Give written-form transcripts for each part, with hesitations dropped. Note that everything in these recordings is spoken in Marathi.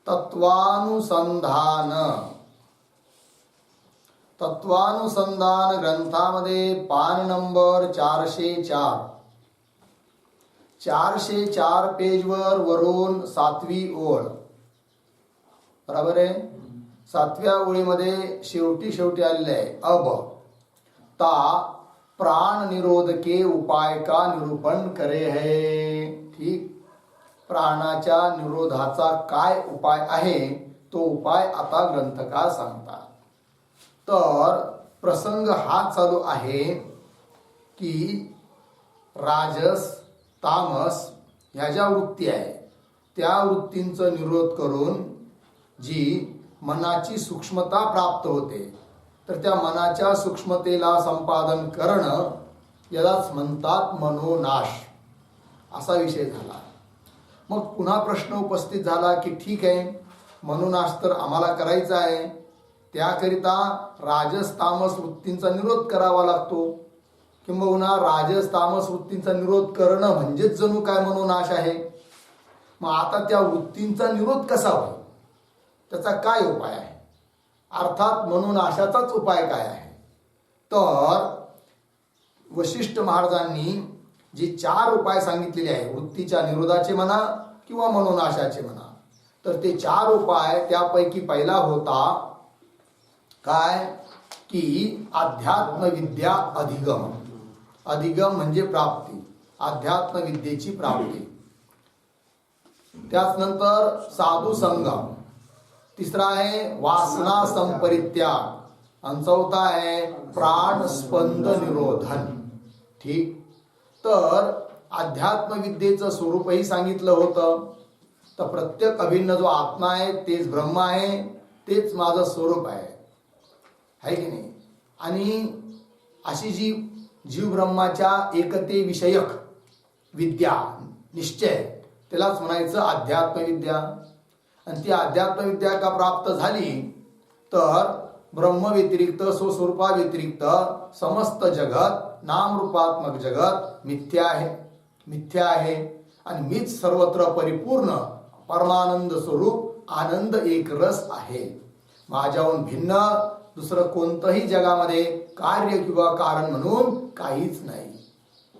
तत्वानुसंधान ग्रंथामध्ये पान नंबर 404 404 पेजवर वरून 7वी ओळ, बरोबर आहे. 7व्या ओळीमध्ये शेवटी आलेले आहे अब ता प्राण निरोधके उपाय का निरूपण करे है. ठीक, प्राणाच्या निरोधाचा काय उपाय आहे तो उपाय आता ग्रंथकार सांगतात. तर प्रसंग हा चालू आहे की राजस तामस ह्या ज्या वृत्ती आहे त्या वृत्तींचा निरोध करून जी मनाची सूक्ष्मता प्राप्त होते, तर त्या मनाच्या सूक्ष्मतेला संपादन करणं यालाच म्हणतात मनोनाश. असा विषय झाला. मग पुन्हा प्रश्न उपस्थित झाला की ठीक आहे, मनोनाश तर आम्हाला करायचा आहे, त्याकरिता राजस तामस वृत्तींचा निरोध करावा लागतो, किंबहुना राजस तामस वृत्तींचा निरोध करणं म्हणजेच जणू काय मनोनाश आहे. मग आता त्या वृत्तींचा निरोध कसा होईल, त्याचा काय उपाय आहे, अर्थात मनोनाशाचाच उपाय काय आहे. तर वशिष्ठ महाराजांनी जे 4 उपाय सांगितलेले आहे, वृत्तीच्या निरोधाचे म्हणा किंवा मनोनाशाचे म्हणा, तर ते 4 उपाय त्यापैकी पहिला होता काय की अध्यात्म विद्या अधिगम. अधिगम म्हणजे प्राप्ती, अध्यात्म विद्येची प्राप्ती. त्याच नंतर साधू संगम, तिसरा आहे वासना संपरित्याग, आणि चौथा आहे प्राण स्पंद निरोधन. ठीक, तर अध्यात्म विद्येचं स्वरूपही सांगितलं होतं. तर प्रत्येक अभिन्न जो आत्मा आहे तेच ब्रह्म आहे, तेच माझं स्वरूप आहे की नाही. आणि अशी जी जीव ब्रह्माच्या एकते विषयक विद्या निश्चय, त्यालाच म्हणायचं अध्यात्म विद्या. आणि ती अध्यात्म विद्या का प्राप्त झाली तर ब्रह्म व्यतिरिक्त स्वस्वरूपा व्यतिरिक्त समस्त जगत नामरूपात्मक जगत मिथ्या आहे आणि मीच सर्वत्र परिपूर्ण परमानंद स्वरूप आनंद एक रस आहे. माझ्याहून भिन्न दुसरं कोणतंही जगामध्ये कार्य किंवा कारण म्हणून काहीच नाही,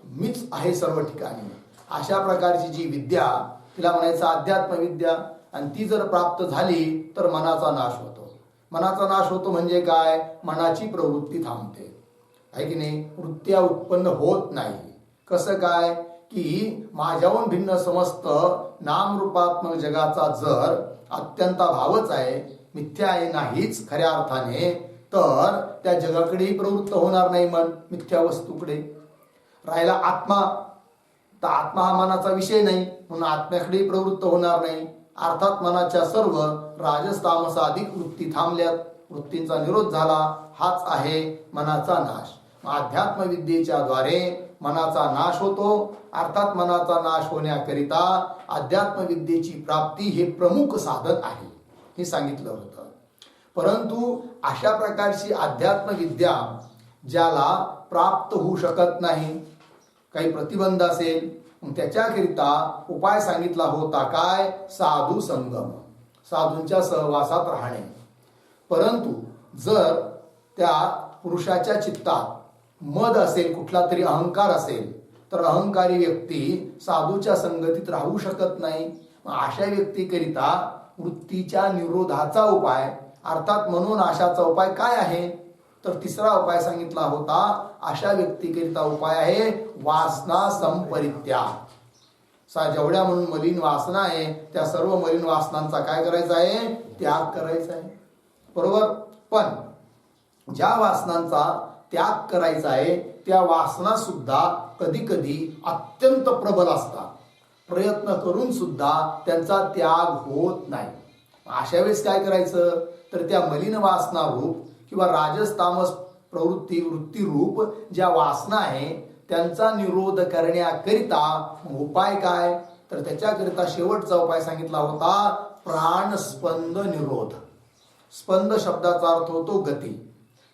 मीच आहे सर्व ठिकाणी. अशा प्रकारची जी विद्या तिला म्हणायचं अध्यात्म विद्या. आणि ती जर प्राप्त झाली तर मनाचा नाश होतो. मनाचा नाश होतो म्हणजे काय, मनाची प्रवृत्ती थांबते, आहे की नाही. वृत्त्या उत्पन्न होत नाही. कसं काय की माझ्याहून भिन्न समस्त नामरूपात्मक जगाचा जर अत्यंत भावच आहे, मिथ्या आहे नाहीच खऱ्या अर्थाने, तर त्या जगाकडेही प्रवृत्त होणार नाही मन, मिथ्या वस्तूकडे. राहिला आत्मा, तर आत्मा हा मनाचा विषय नाही, म्हणून आत्म्याकडेही प्रवृत्त होणार नाही. अर्थात मनाच्या सर्व राजस तामस अधिक वृत्ती थांबल्यात, वृत्तींचा निरोध झाला. हाच आहे मनाचा नाश. अध्यात्म विद्येच्या द्वारे मनाचा नाश होतो. अर्थात मनाचा नाश होण्याकरिता अध्यात्म विद्येची प्राप्ती हे प्रमुख साधन आहे, हे सांगितलं होतं. परंतु अशा प्रकारची अध्यात्म विद्या ज्याला प्राप्त होऊ शकत नाही, काही प्रतिबंध असेल, त्याच्याकरिता उपाय सांगितला होता काय, साधू संगम, साधूंच्या सहवासात राहणे. परंतु जर त्या पुरुषाच्या चित्तात मद असेल, कुठला तरी अहंकार असेल, तर अहंकारी व्यक्ती साधूच्या संगतीत राहू शकत नाही. अशा व्यक्तीकरिता वृत्तीच्या निरोधाचा उपाय अर्थात मनोनाशाचा उपाय काय आहे, तर तिसरा उपाय सांगितला होता. अशा व्यक्तीकरिता उपाय आहे वासना संपरित्याग. जेवढ्या म्हणून मलिन वासना आहे त्या सर्व मलिन वासनांचा काय करायचा आहे, त्याग करायचा आहे, बरोबर. पण ज्या वासनांचा त्याग करायचा आहे त्या वासना सुद्धा कधी कधी अत्यंत प्रबल असतात, प्रयत्न करून सुद्धा त्यांचा त्याग होत नाही. अशा वेळेस काय करायचं, तर त्या मलिन वासना रूप किंवा राजस तामस प्रवृत्ती वृत्ती रूप ज्या वासना आहे त्यांचा निरोध करण्याकरिता उपाय काय, तर त्याच्याकरिता शेवटचा उपाय सांगितला होता प्राणस्पंद निरोध. स्पंद शब्दाचा अर्थ होतो गती,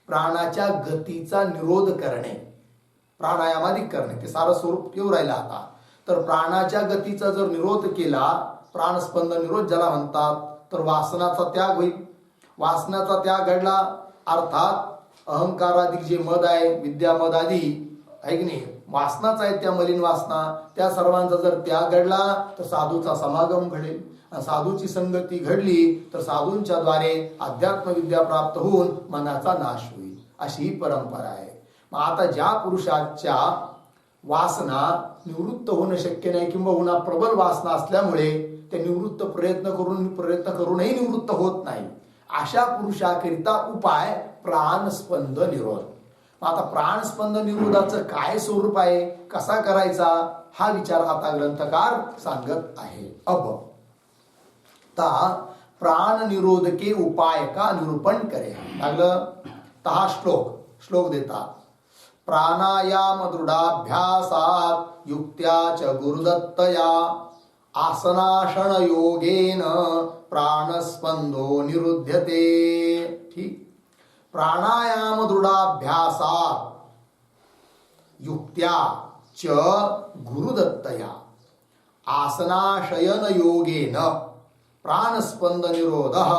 प्राणाच्या गतीचा निरोध करणे, प्राणायामाधिक करणे. ते सारं स्वरूप केव राहिलं आता. तर प्राणाच्या गतीचा जर निरोध केला, प्राणस्पंद निरोध ज्याला म्हणतात, तर वासनाचा त्याग होईल. वासनाचा त्याग घडला अर्थात अहंकाराधिक जे मद आहे, विद्या मद आदी आहे की नाही, वासनाच आहेत त्या मलिन वासना, त्या सर्वांचा जर त्याग घडला तर साधूचा समागम घडेल. साधूची संगती घडली तर साधूंच्या द्वारे अध्यात्म विद्या प्राप्त होऊन मनाचा नाश होईल, अशी ही परंपरा आहे. मग आता ज्या पुरुषाच्या वासना निवृत्त होणं शक्य नाही किंवा प्रबल वासना असल्यामुळे ते निवृत्त प्रयत्न करूनही निवृत्त होत नाही, अशा पुरुषाकरिता उपाय प्राणस्पंद निरोध. आता प्राणस्पंद निरोधाचं काय स्वरूप आहे, कसा करायचा, हा विचार आता ग्रंथकार सांगत आहे. अब ता प्राण निरोध के उपाय का निरूपण करे. लागलं तर हा श्लोक देतात. प्राणायाम दृढाभ्यासात युक्त्या च गुरुदत्तया आसनाशन योगेन प्राणस्पंदो निरुध्यते. ठीक. प्राणायाम दृढाभ्यासात युक्त्या च गुरुदत्तया आसनाशयन योगेन प्राणस्पंद निरोधः.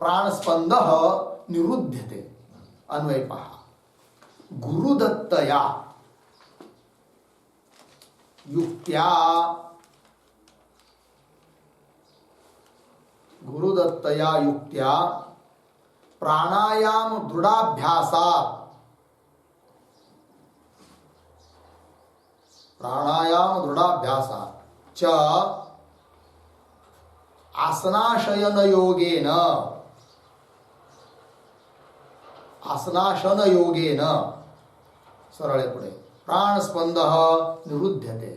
प्राणस्पंदः निरुध्यते. अन्वय पहा. गुरुदत्तया युक्त्या प्राणायाम दृढाभ्यासात च आसनाशन योगेन सरळ पुढे प्राणस्पंद निरुध्यते.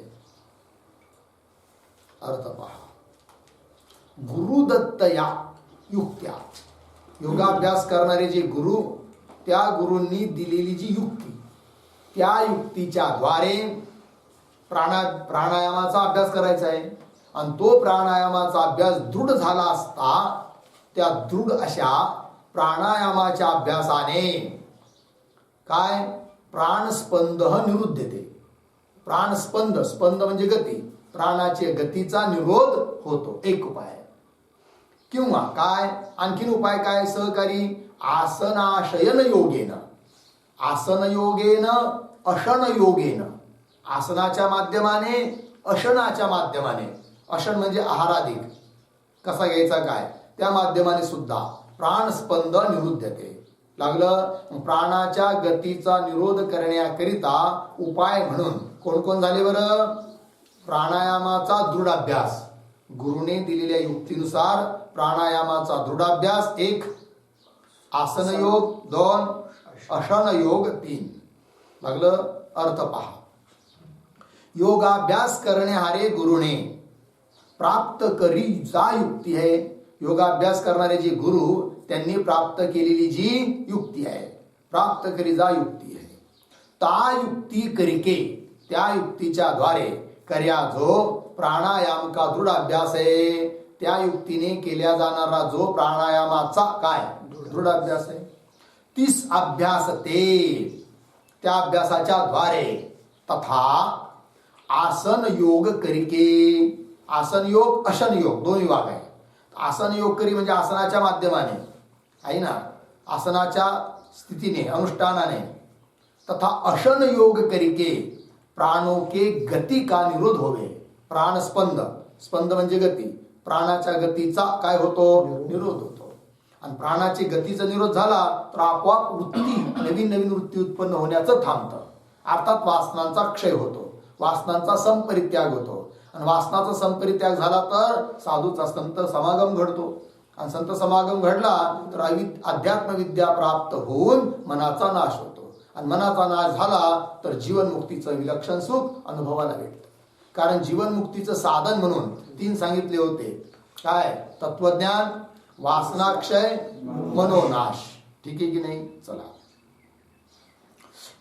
अर्थ पहा. गुरुदत्तया युक्त्या, योगाभ्यास करणारे जे गुरु, त्या गुरूंनी दिलेली जी युक्ती, त्या युक्तीच्या द्वारे प्राणायामाचा अभ्यास करायचा आहे. आणि तो प्राणायामाचा अभ्यास दृढ झाला असता त्या दृढ अशा प्राणायामाच्या अभ्यासाने काय प्राणस्पंद निरुद्धते. प्राणस्पंद, स्पंद म्हणजे गती, प्राणाच्या गतीचा निरोध होतो. एक उपाय. किंवा काय आणखीन उपाय काय सहकारी. आसनाशयन योगेन, आसन योगेन अशन योगेन, आसनाच्या माध्यमाने अशनाच्या माध्यमाने, अशन म्हणजे आहाराधिक कसा घ्यायचा काय, त्या माध्यमाने सुद्धा प्राणस्पंद निरुद्धते. लागलं. प्राणाच्या गतीचा निरोध करण्याकरिता उपाय म्हणून कोण कोण झाले बरं. प्राणायामाचा दृढ अभ्यास, गुरुने दिलेल्या युक्तीनुसार प्राणायामाचा दृढाभ्यास 1, आसन योग 2, अशन योग 3. लागलं. अर्थ पहा. योगाभ्यास करणारे गुरुने प्राप्त करी जा युक्ती आहे. योगाभ्यास करणारे जे गुरु त्यांनी प्राप्त केलेली जी युक्ती आहे, प्राप्त करी जा युक्ती आहे, ता युक्ती करिके, त्या युक्तीच्या द्वारे कर्या जो प्राणायाम का दृढ अभ्यास आहे, त्या युक्तीने केल्या जाणारा जो प्राणायामाचा काय दृढ अभ्यास आहे, तीस अभ्यास ते, त्या अभ्यासाच्या द्वारे तथा आसन योग करिके. आसन योग अशन योग दोन विभाग आहे. आसन योग करी म्हणजे आसनाच्या माध्यमाने आहे ना, आसनाच्या स्थितीने अनुष्ठानाने, तथा अशन योग करिके प्राणों के गती का निरोध होवे. प्राणस्पंद, स्पंद म्हणजे गती, प्राणाच्या गतीचा काय होतो निरोध होतो. आणि प्राणाची गतीचा निरोध झाला तर आपोआप वृत्ती, नवीन नवीन वृत्ती उत्पन्न होण्याचं थांबतं. अर्थात वासनांचा क्षय होतो, वासनांचा संपरित्याग होतो. आणि वासनाचा संपरित्याग झाला तर साधूचा संत समागम घडतो. आणि संत समागम घडला तर अध्यात्म विद्या प्राप्त होऊन मनाचा नाश होतो. आणि मनाचा नाश झाला तर जीवनमुक्तीचं विलक्षण सुख अनुभवाला भेटतं. कारण जीवनमुक्तीचं साधन म्हणून 3 सांगितले होते. काय? तत्वज्ञान, वासनाक्षय, मनोनाश. ठीक आहे की नाही? चला.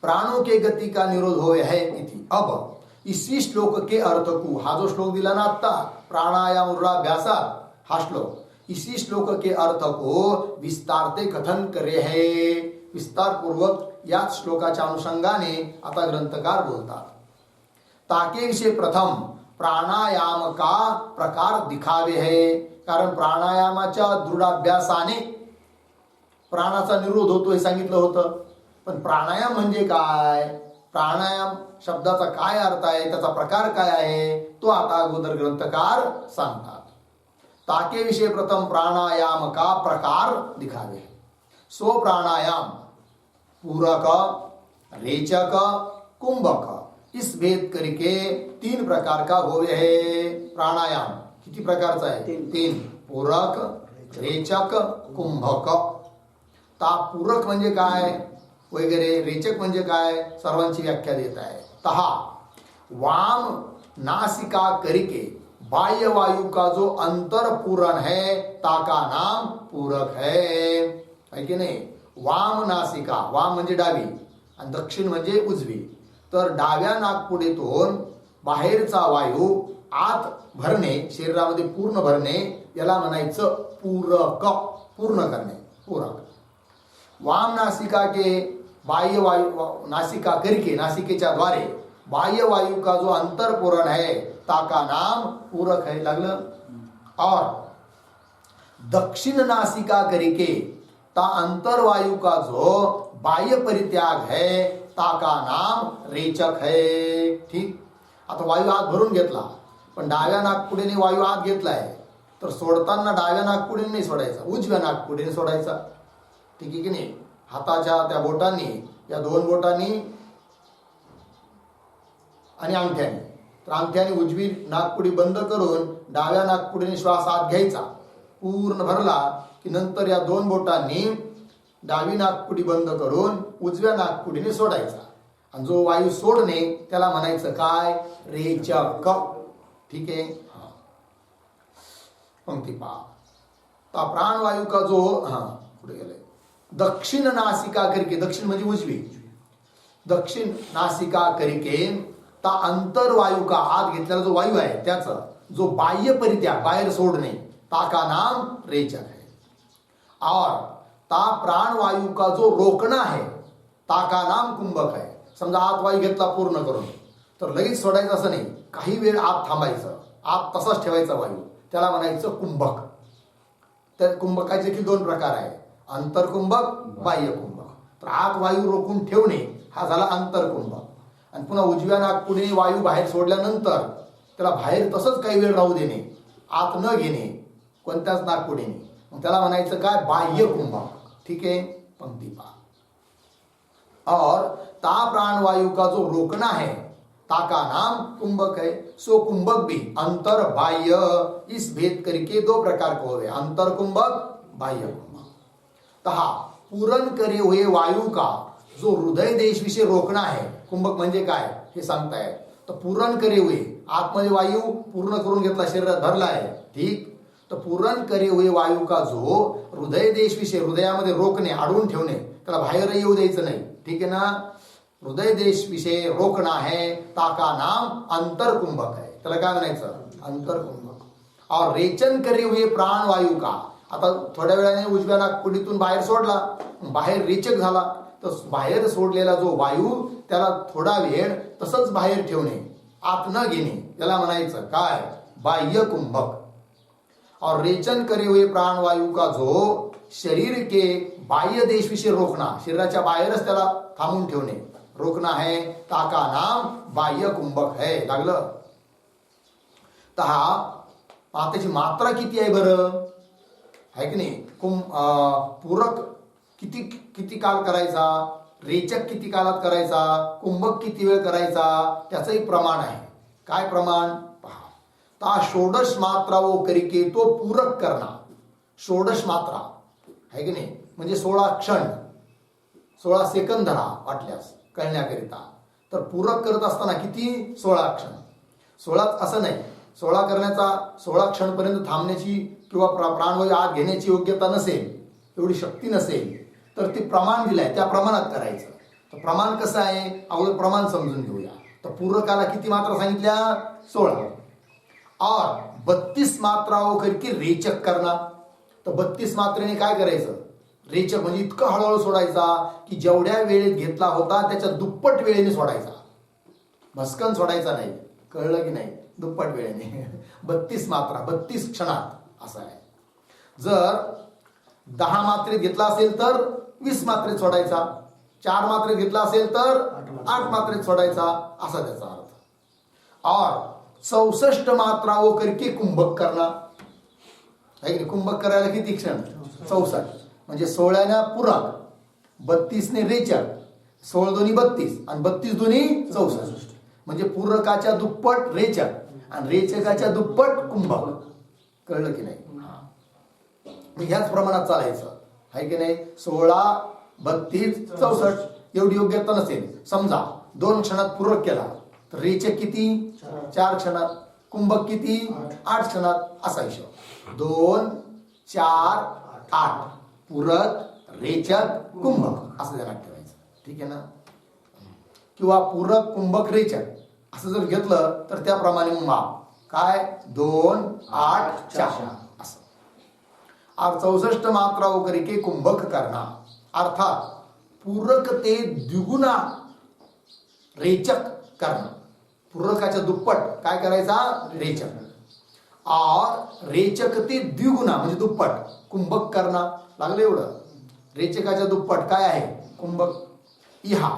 प्राणों के गति का निरोध होए है इति. अब इसी श्लोक के अर्थ को, हा जो श्लोक दिला ना आता प्राणायाम दृढाभ्यासात, हा श्लोक, इसी श्लोक के अर्थ को विस्तारते कथन करे है. विस्तार पूर्वक या श्लोकाच्या अनुषंगाने आता ग्रंथकार बोलतात. ताके विषय प्रथम प्राणायाम का प्रकार दिखावे है. कारण प्राणायामाच्या दृढाभ्यासाने प्राणाचा निरोध होतो हे सांगितलं होतं. पण प्राणायाम म्हणजे काय, प्राणायाम शब्दाचा काय अर्थ आहे, त्याचा प्रकार काय आहे, तो आता अगोदर ग्रंथकार सांगतात. ताके विषय प्रथम प्राणायाम का प्रकार दिखावे. सो प्राणायाम पूरक, रेचक, कुंभक इस भेद करके 3 प्रकार का होवे है. प्राणायाम किती प्रकारचा आहे, 3. पूरक, रेचक, कुंभक. ता पूरक म्हणजे काय वगैरे, रेचक म्हणजे काय, सर्वांची व्याख्या देत आहे. तहा वाम नासिका करके बाह्य वायु का जो अंतर पूरण है ताका नाम पूरक है की नाही. वाम नासिका, वाम म्हणजे डावी आणि दक्षिण म्हणजे उजवी. तर डाव्या नाकपुडीतून बाहेरचा वायू आत भरणे, शरीरामध्ये पूर्ण भरणे, याला म्हणायचं पूरक, पूर्ण करणे, पूरक. वाम नासिका के बाह्य वायु, नासिका करके, नासिकेच्या द्वारे बाह्य वायु का जो अंतर पूरण है ताका नाम पूरक है. लागलं. और दक्षिण नासिका करके ता अंतर वायु का जो बाह्य परित्याग है ताका नाम रेचक है. ठीक. आता वायू आत भरून घेतला, पण डाव्या नाकपुडीने वायू आत घेतलाय, तर सोडताना डाव्या नाकपुडीने नाही सोडायचा, उजव्या नाकपुडीने सोडायचा. ठीक आहे की नाही. हाताच्या त्या बोटांनी, या 2 बोटांनी आणि अंगठ्याने, तर अंगठ्याने उजवी नाकपुडी बंद करून डाव्या नाकपुडीने श्वास आत घ्यायचा. पूर्ण भरला की नंतर या 2 बोटांनी डावी नाकपुडी बंद करून उजव्या नाकपुडीने सोडायचा. आणि जो वायू सोडणे त्याला म्हणायचं काय, रेचक. ठीक आहे. पंक्ती पहा. ता प्राणवायू का जो, पुढे गेले, दक्षिण नासिका करके, दक्षिण म्हणजे उजवी, दक्षिण नासिका करके ता अंतर वायू का, आत घेतलेला जो वायू आहे त्याचा जो बाह्य परित्याग, बाहेर सोडणे, ताका नाम रेचक है. और ता प्राणवायू का जो रोकना है ताका नाम कुंभक है. समजा आत वायू घेतला पूर्ण करून, तर लगेच सोडायचं असं नाही, काही वेळ आत थांबायचं, आत तसाच ठेवायचा वायू, त्याला म्हणायचं कुंभक. तर कुंभकाचे देखील 2 प्रकार आहे, अंतरकुंभक, बाह्य कुंभक. तर आत वायू रोखून ठेवणे हा झाला अंतरकुंभक. आणि पुन्हा उजव्या नाकपुडीने वायू बाहेर सोडल्यानंतर त्याला बाहेर तसंच काही वेळ राहू देणे, आत न घेणे कोणत्याच नाकपुडीने, मग त्याला म्हणायचं काय, बाह्य कुंभक. ठीक आहे. पंक्ती पहा. और ता प्राणवायु का जो रोकना है ताका नाम कुंभक है. सो कुंभक भी अंतर बाह्य इस भेद करके 2 प्रकार को हुए, अंतर कुंभक, बाह्य कुंभक. तहा पूरण करे हुए वायु का जो हृदय देश विषय रोकना है, कुंभक म्हणजे काय हे सांगताय. तर पूरण करे हुए, आतमध्ये वायू पूर्ण करून घेतला, शरीरात भरला आहे. ठीक. तर पूरण करे हुए वायू का जो हृदय देश विषय, हृदयामध्ये रोखणे, अडवून ठेवणे, त्याला बाहेर येऊ द्यायचं नाही. ठीक आहे ना. हृदय देश विषय रोकना है ताका नाम अंतर कुंभक है. त्याला काय म्हणायचं, अंतर कुंभक. और रेचन करे हुए प्राण वायू का, आता थोड्या वेळाने उजव्या नाकपुडीतून बाहेर सोडला, बाहेर रेचक झाला, तर बाहेर सोडलेला जो वायू त्याला थोडा वेळ तसंच बाहेर ठेवणे, आत न घेणे, त्याला म्हणायचं काय, बाह्य कुंभक. और रेचन करे हुए प्राण वायू का जो शरीर के बाह्य देश विषय रोकना, शरीराच्या बाहेरच त्याला थांबून ठेवणे, रोकना है ताका नाम बाह्य कुंभक है. लागलं. तहा त्याची मात्रा किती आहे बरं, आहे की नाही. पूरक किती किती काल करायचा, रेचक किती कालात करायचा, कुंभक किती वेळ करायचा, त्याचं एक प्रमाण आहे. काय प्रमाण पहा. ता षोडश मात्रा वो करिके तो पूरक करना. षोडश मात्रा आहे की नाही, म्हणजे 16 क्षण, 16 सेकंद धरा वाटल्यास करण्याकरिता. तर पूरक करत असताना किती, 16 क्षण. 16 असं नाही, 16 करण्याचा 16 क्षणपर्यंत थांबण्याची किंवा प्राणवायू आत घेण्याची योग्यता नसेल, एवढी शक्ती नसेल, तर ते प्रमाण दिलंय त्या प्रमाणात करायचं. तर प्रमाण कसं आहे, अगोदर प्रमाण समजून घेऊया. तर पूरकाला किती मात्रा सांगितल्या, 16. और 32 मात्राओं करके रेचक करना. तर 32 मात्रेने काय करायचं, रेचक म्हणजे इतकं हळूहळू सोडायचा की जेवढ्या वेळेत घेतला होता त्याच्या दुप्पट वेळेने सोडायचा, भस्कन सोडायचा नाही. कळलं की नाही. दुप्पट वेळेने 32 मात्रा 32 क्षणात असं आहे. जर 10 मात्रेत घेतला असेल तर 20 मात्रेत सोडायचा, 4 मात्रेत घेतला असेल तर 8 मात्रेत सोडायचा, असा त्याचा अर्थ. और 64 मात्रा वो करके कुंभक करना है की कुंभक करायला किती क्षण 64 म्हणजे 16 पूरक 32 रेचक, 16 दोन्ही 32 आणि 32 दोन्ही 64 म्हणजे पूरकाच्या दुप्पट रेचक आणि रेचकाच्या दुप्पट कुंभक. कळलं की नाही? ह्याच प्रमाणात चालायचं आहे की नाही. 16 32 64 एवढी योग्यता नसेल, समजा 2 क्षणात पूरक केला तर रेचक किती 4 क्षणात, कुंभक किती 8 क्षणात, असा हिशोब. 2 4 8 पूरक रेचक कुंभक असं ध्यानात ठेवायचं. ठीक आहे ना. किंवा पूरक कुंभक रेचक असं जर घेतलं तर त्याप्रमाणे माप काय 2 8 4 असं. और 64 मात्रा वगैरे के कुंभक करना अर्थात पूरक ते द्विगुणा रेचक करना. पूरकाच्या दुप्पट काय करायचा रेचक, और रेचक ते द्विगुणा म्हणजे दुप्पट कुंभक करना. लागलं एवढं. रेचकाच्या दुप्पट काय आहे कुंभक. इहा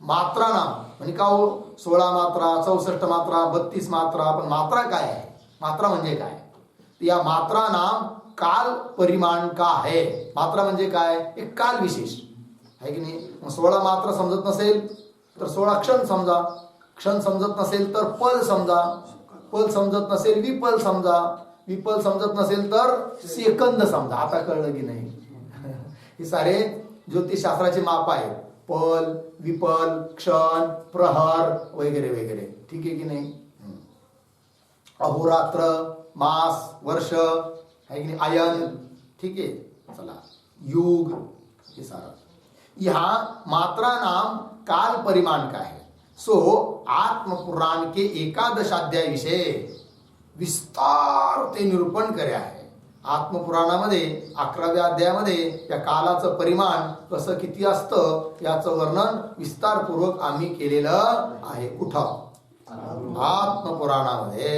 मात्रा नाम म्हणजे का हो 16 मात्रा 64 मात्रा 32 मात्रा, पण मात्रा काय आहे, मात्रा म्हणजे काय. या मात्रा नाम काल परिमाण का है. मात्रा म्हणजे काय, एक काल विशेष आहे की नाही. मग 16 मात्रा समजत नसेल तर 16 क्षण समजा, क्षण समजत नसेल तर पल समजा, पल समजत नसेल विपल समजा, विपल समजत नसेल तर सेकंद समजा. आता कळलं की नाही. हे सारे ज्योतिषशास्त्राचे माप आहेत, पल विपल क्षण प्रहर वगैरे वगैरे. ठीक आहे की नाही. अहोरात्र मास वर्ष है कि नहीं, आयन. ठीक है. चला युग ये सारा. यहाँ मात्रा नाम काल परिमाण का है. सो आत्म पुराण के 11 अध्याय विषय विस्तार ते निरूपण કર્યા आहे. आत्मपुराणामध्ये 11व्या अध्यायामध्ये या कालाचं परिमाण कसं किती असतं याचं वर्णन विस्तारपूर्वक आम्ही केलेलं आहे. कुठं आत्मपुराणामध्ये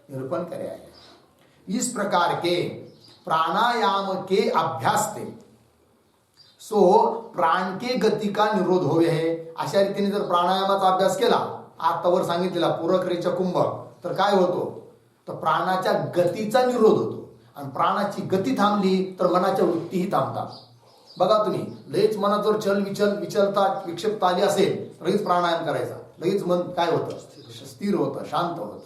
निरूपण કર્યા आहे. इस प्रकार के प्राणायाम के अभ्यास थे सो प्राण के गती का निरोध होवे है. अशा रीतीने जर प्राणायामाचा अभ्यास केला, आतावर सांगितलेला पूरक रेचक कुंभक, तर काय होतो तर प्राणाच्या गतीचा निरोध होतो. आणि प्राणाची गती थांबली तर मनाच्या वृत्तीही थांबतात. बघा तुम्ही, लगेच मनात जर चल विचल विचलता विक्षेपता आली असेल, लगेच प्राणायाम करायचा, लगेच मन काय होतं स्थिर होतं, शांत होतं.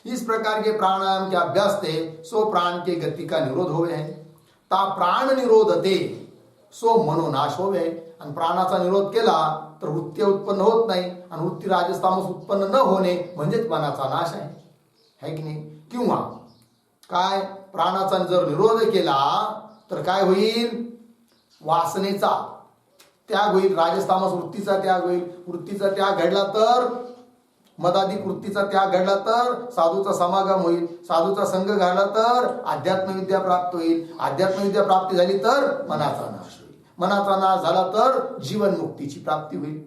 इस प्रकार के प्राणायाम के अभ्यास थे सो प्राण के गति का निरोध होवे है. ता प्राण निरोधते सो मनोनाश होवे. आणि प्राणाचा निरोध केला तर वृत्ती उत्पन्न होत नाही, आणि वृत्ती राजस्थामस उत्पन्न न होणे म्हणजेच मनाचा नाश आहे की नाही. किंवा काय प्राणाचा जर निरोध केला तर काय होईल, वासनेचा त्याग होईल, राजस्थामस वृत्तीचा त्याग होईल. वृत्तीचा त्याग घडला तर मदाधिक वृत्तीचा त्याग घडला तर साधूचा समागम होईल. साधूचा संघ घडला तर अध्यात्मविद्या प्राप्त होईल. अध्यात्मविद्या प्राप्ती झाली तर मनाचा नाश होईल. मनाचा नाश झाला तर जीवनमुक्तीची प्राप्ती होईल.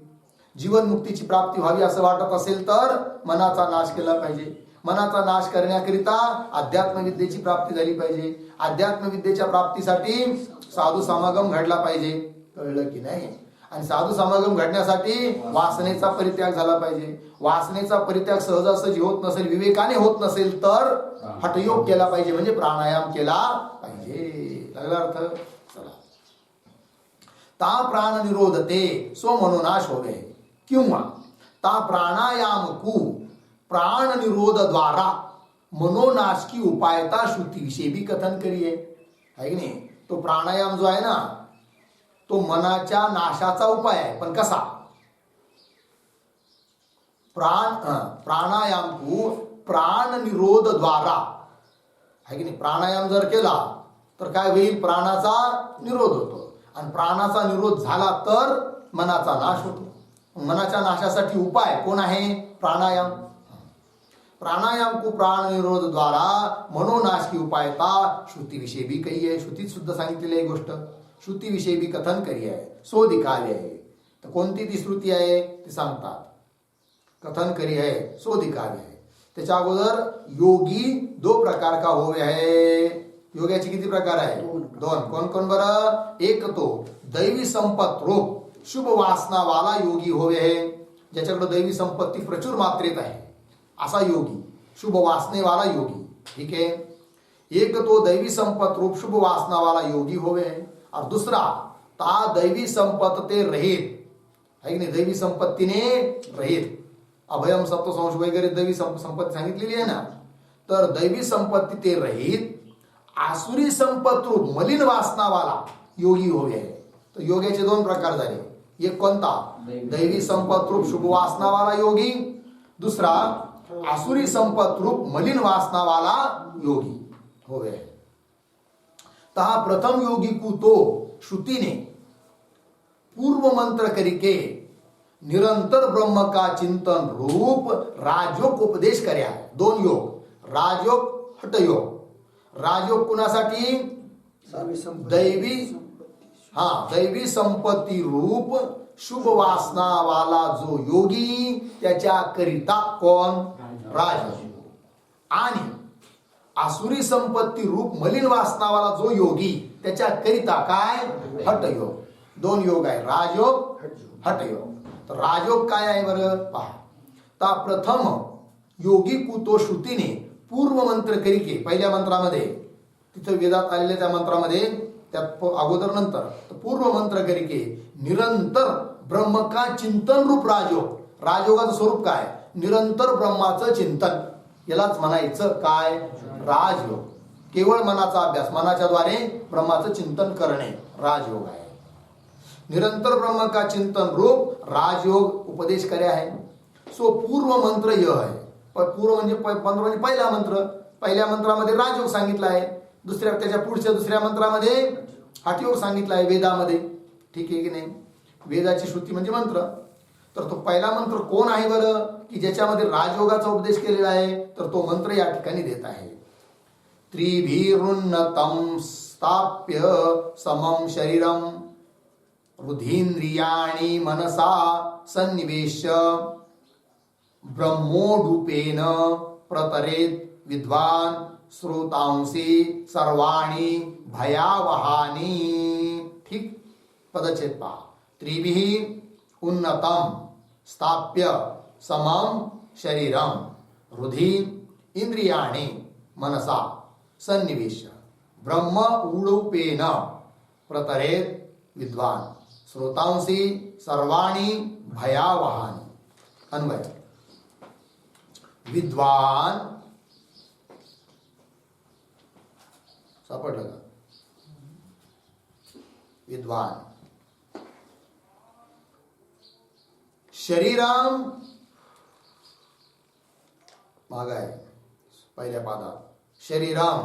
जीवनमुक्तीची प्राप्ती व्हावी असं वाटत असेल तर मनाचा नाश केला पाहिजे. मनाचा नाश करण्याकरिता अध्यात्मविद्येची प्राप्ती झाली पाहिजे. अध्यात्मविद्येच्या प्राप्तीसाठी साधू समागम घडला पाहिजे. कळलं की नाही. आणि साधू समागम घडण्यासाठी वासनेचा परित्याग झाला पाहिजे. वासनेचा परित्याग सहजासहजी होत नसेल, विवेकाने होत नसेल तर हठयोग केला पाहिजे, म्हणजे प्राणायाम केला पाहिजे. लागला अर्थ. चला. ता प्राण निरोधते सो मनोनाश होवे. किंवा ता प्राणायाम को प्राण निरोध द्वारा मनोनाश की उपायता श्रुति विषय भी कथन करिए. है की नाही. तो प्राणायाम जो आहे ना तो मनाच्या नाशाचा उपाय आहे. पण कसा. प्राणायाम को प्राण निरोध द्वारा है की नाही. प्राणायाम जर केला तर काय होईल, प्राणाचा निरोध होतो. आणि प्राणाचा निरोध झाला तर मनाचा नाश होतो. मनाच्या नाशासाठी उपाय कोण आहे, प्राणायाम. प्राणायाम को प्राण निरोध द्वारा मनोनाश की उपायता श्रुती विषय भी कही है. श्रुतीत सुद्धा सांगितलेली आहे गोष्ट, श्रुती विषयी भी कथन करी आहे, सो दिखावे आहे. तर कोणती ती श्रुती आहे ती सांगतात. कथन करी आहे सो दिखावे आहे. त्याच्या अगोदर योगी दो प्रकार का होवे है. योगाचे किती प्रकार आहे? दोन. कोण कोण बरं? एक तो दैवी संपत रूप शुभ वासना वाला योगी होवे है, ज्याच्याकडे दैवी संपत्ती प्रचुर मात्रेत आहे असा योगी, शुभ वासने वाला योगी. ठीक है. एक तो दैवी संपत रूप शुभ वासना वाला योगी होवे है, और दूसरा ता दैवी संपत ते रहित आहे की नाही, दैवी संपत्तीने रहित. अभयम सत्व संश वगैरे दैवी संपत्ती सांगितलेली आहे ना. तर दैवी संपत्ती ते रहित आसुरी संपत रूप मलिन वासनावाला योगी होवे आहे. तर योगाचे दोन प्रकार झाले. एक कोणता? दैवी संपत रूप शुभ वासनावाला योगी. दुसरा आसुरी संपत रूप मलिन वासनावाला योगी होवे. तर हा प्रथम योगी को तो श्रुतीने पूर्व मंत्र करिके निरंतर ब्रह्म का चिंतन रूप राजयोग उपदेश कर्या. दोन योग, राजयोग हठयोग. राजयोग कुणासाठी? दैवी संपत्ती रूप शुभ वासना वाला जो योगी त्याच्या करिता कोण? राजयोग. आणि आसुरी संपत्ती रूप मलिन वासना वाला जो योगी त्याच्या करिता काय? हठयोग. दोन योग आहे, राजयोग हठयोग. तर राजयोग काय आहे बरं पहा. तर प्रथम योगी कुतो श्रुतीने पूर्व मंत्र करिके, पहिल्या मंत्रामध्ये तिथं वेदात आलेल्या त्या मंत्रामध्ये त्यात अगोदर नंतर पूर्व मंत्र करिके निरंतर ब्रह्म का चिंतन रूप राजयोग. राजयोगाचं स्वरूप काय? निरंतर ब्रह्माचं चिंतन. यालाच म्हणायचं काय? राजयोग. केवळ मनाचा अभ्यास, मनाच्या द्वारे ब्रह्माचं चिंतन करणे राजयोग आहे. निरंतर ब्रह्म का चिंतन रूप राजयोग उपदेश करे आहे. सो पूर्व मंत्र यह आहे. पूर्व म्हणजे पहिला मंत्र. पहिल्या मंत्रामध्ये राजयोग सांगितला आहे, त्याच्या पुढच्या दुसऱ्या मंत्रामध्ये हठयोग सांगितला आहे वेदामध्ये. ठीक आहे की नाही. वेदाची श्रुती म्हणजे मंत्र. तर तो पहिला मंत्र कोण आहे बरं की ज्याच्यामध्ये राजयोगाचा उपदेश केलेला आहे? तर तो मंत्र या ठिकाणी देत आहे. त्रिभिरुन्नतम स्थाप्य समम शरीरम रुधींद्रियाणि मनसा सन्निवेश्य ब्रह्मोडूपेन प्रतरेत विद्वान श्रोतांसी सर्वाणी भयावहानी. ठीक. पदच्छेद पहा. त्रिभिः उन्नतम स्थाप्य समम शरीरम रुधि इंद्रियाणि मनसा सन्निवेश्य ब्रह्म उडूपेन प्रतरेत विद्वान श्रोतांसी सर्वाणी भयावहानी. अन्वय. विद्वान सापडलं का? विद्वान शरीराम माग आहे पहिल्या पादात. शरीराम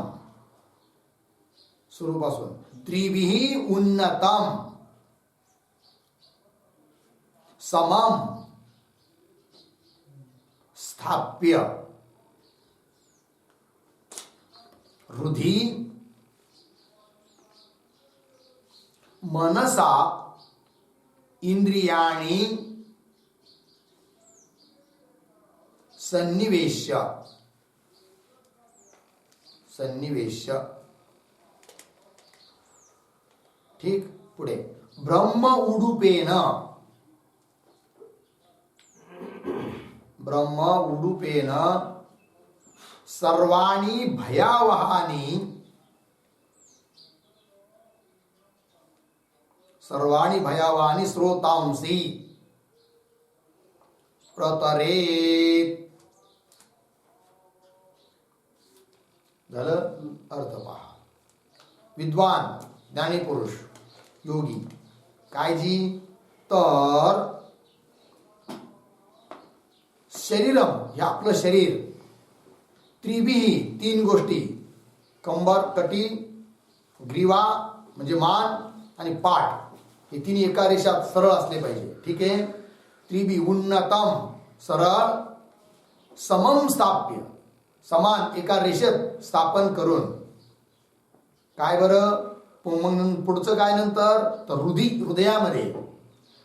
सुरूपासून त्रिभिः उन्नतम समम स्थाप्य रुधि मनसा इंद्रियाणि सन्निवेश्य. ठीक. पुढे ब्रह्म उडूपेन सर्वाणी भयावहानी श्रोतांसी प्रतरेत. झालं. अर्थ पहा. विद्वान ज्ञानी पुरुष योगी कायजी तर शरीरम हे आपलं शरीर. त्रिभिः तीन गोष्टी, कंबर, कटी, ग्रीवा म्हणजे मान आणि पाठ, हे तीन एका रेषात सरळ असले पाहिजे. ठीक आहे. त्रिभिः उन्नतम सरळ, समम स्थाप्य समान एका रेषेत स्थापन करून. काय बरं मग पुढचं काय नंतर? तर हृदयामध्ये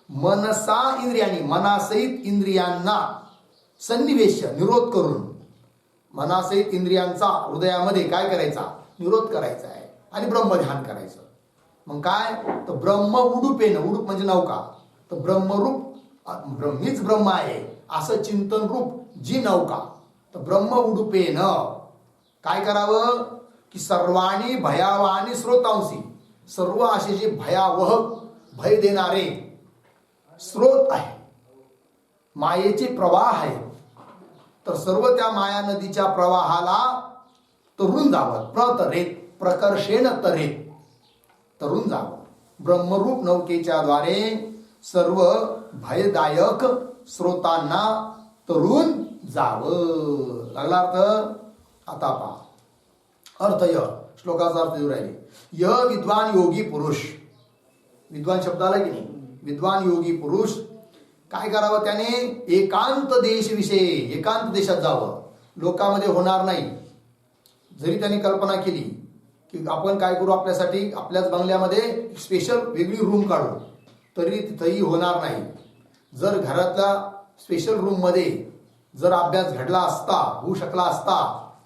मनसा इंद्रियानी मनासहित इंद्रियांना सन्निवेश निरोध करून मनासहित इंद्रियांचा हृदयामध्ये काय करायचा, निरोध करायचा आहे आणि ब्रह्मध्यान करायचं. मग काय तर ब्रह्म उडुपेन, उडूप म्हणजे नौका, तर ब्रह्मरूप मीच ब्रह्म आहे असं चिंतन रूप जी नौका, तर ब्रह्म उडुपेन काय करावं की सर्वाणी भयावानी स्रोतांशी, सर्व असे जे भयावह भय देणारे स्रोत आहे, मायेचे प्रवाह आहेत, तर सर्व त्या माया नदीच्या प्रवाहाला तरुण जावं. प्रतरेत प्रकर्षेण तरेत, तरुण जावं. ब्रह्मरूप नौकेच्या द्वारे सर्व भयदायक स्रोतांना तरुण जावं. लागला अर्थ. आता पहा अर्थ. य श्लोकाचा अर्थ देऊ राहिले. य विद्वान योगी पुरुष, विद्वान शब्द आला की नाही, विद्वान योगी पुरुष काय करावं त्याने, एकांत देश विषय, एकांत देशात जावं, लोकांमध्ये होणार नाही. जरी त्याने कल्पना केली की आपण काय करू आपल्यासाठी आपल्याच बंगल्यामध्ये स्पेशल वेगळी रूम काढू, तरी तिथंही होणार नाही. जर घरातल्या स्पेशल रूममध्ये जर अभ्यास घडला असता, होऊ शकला असता,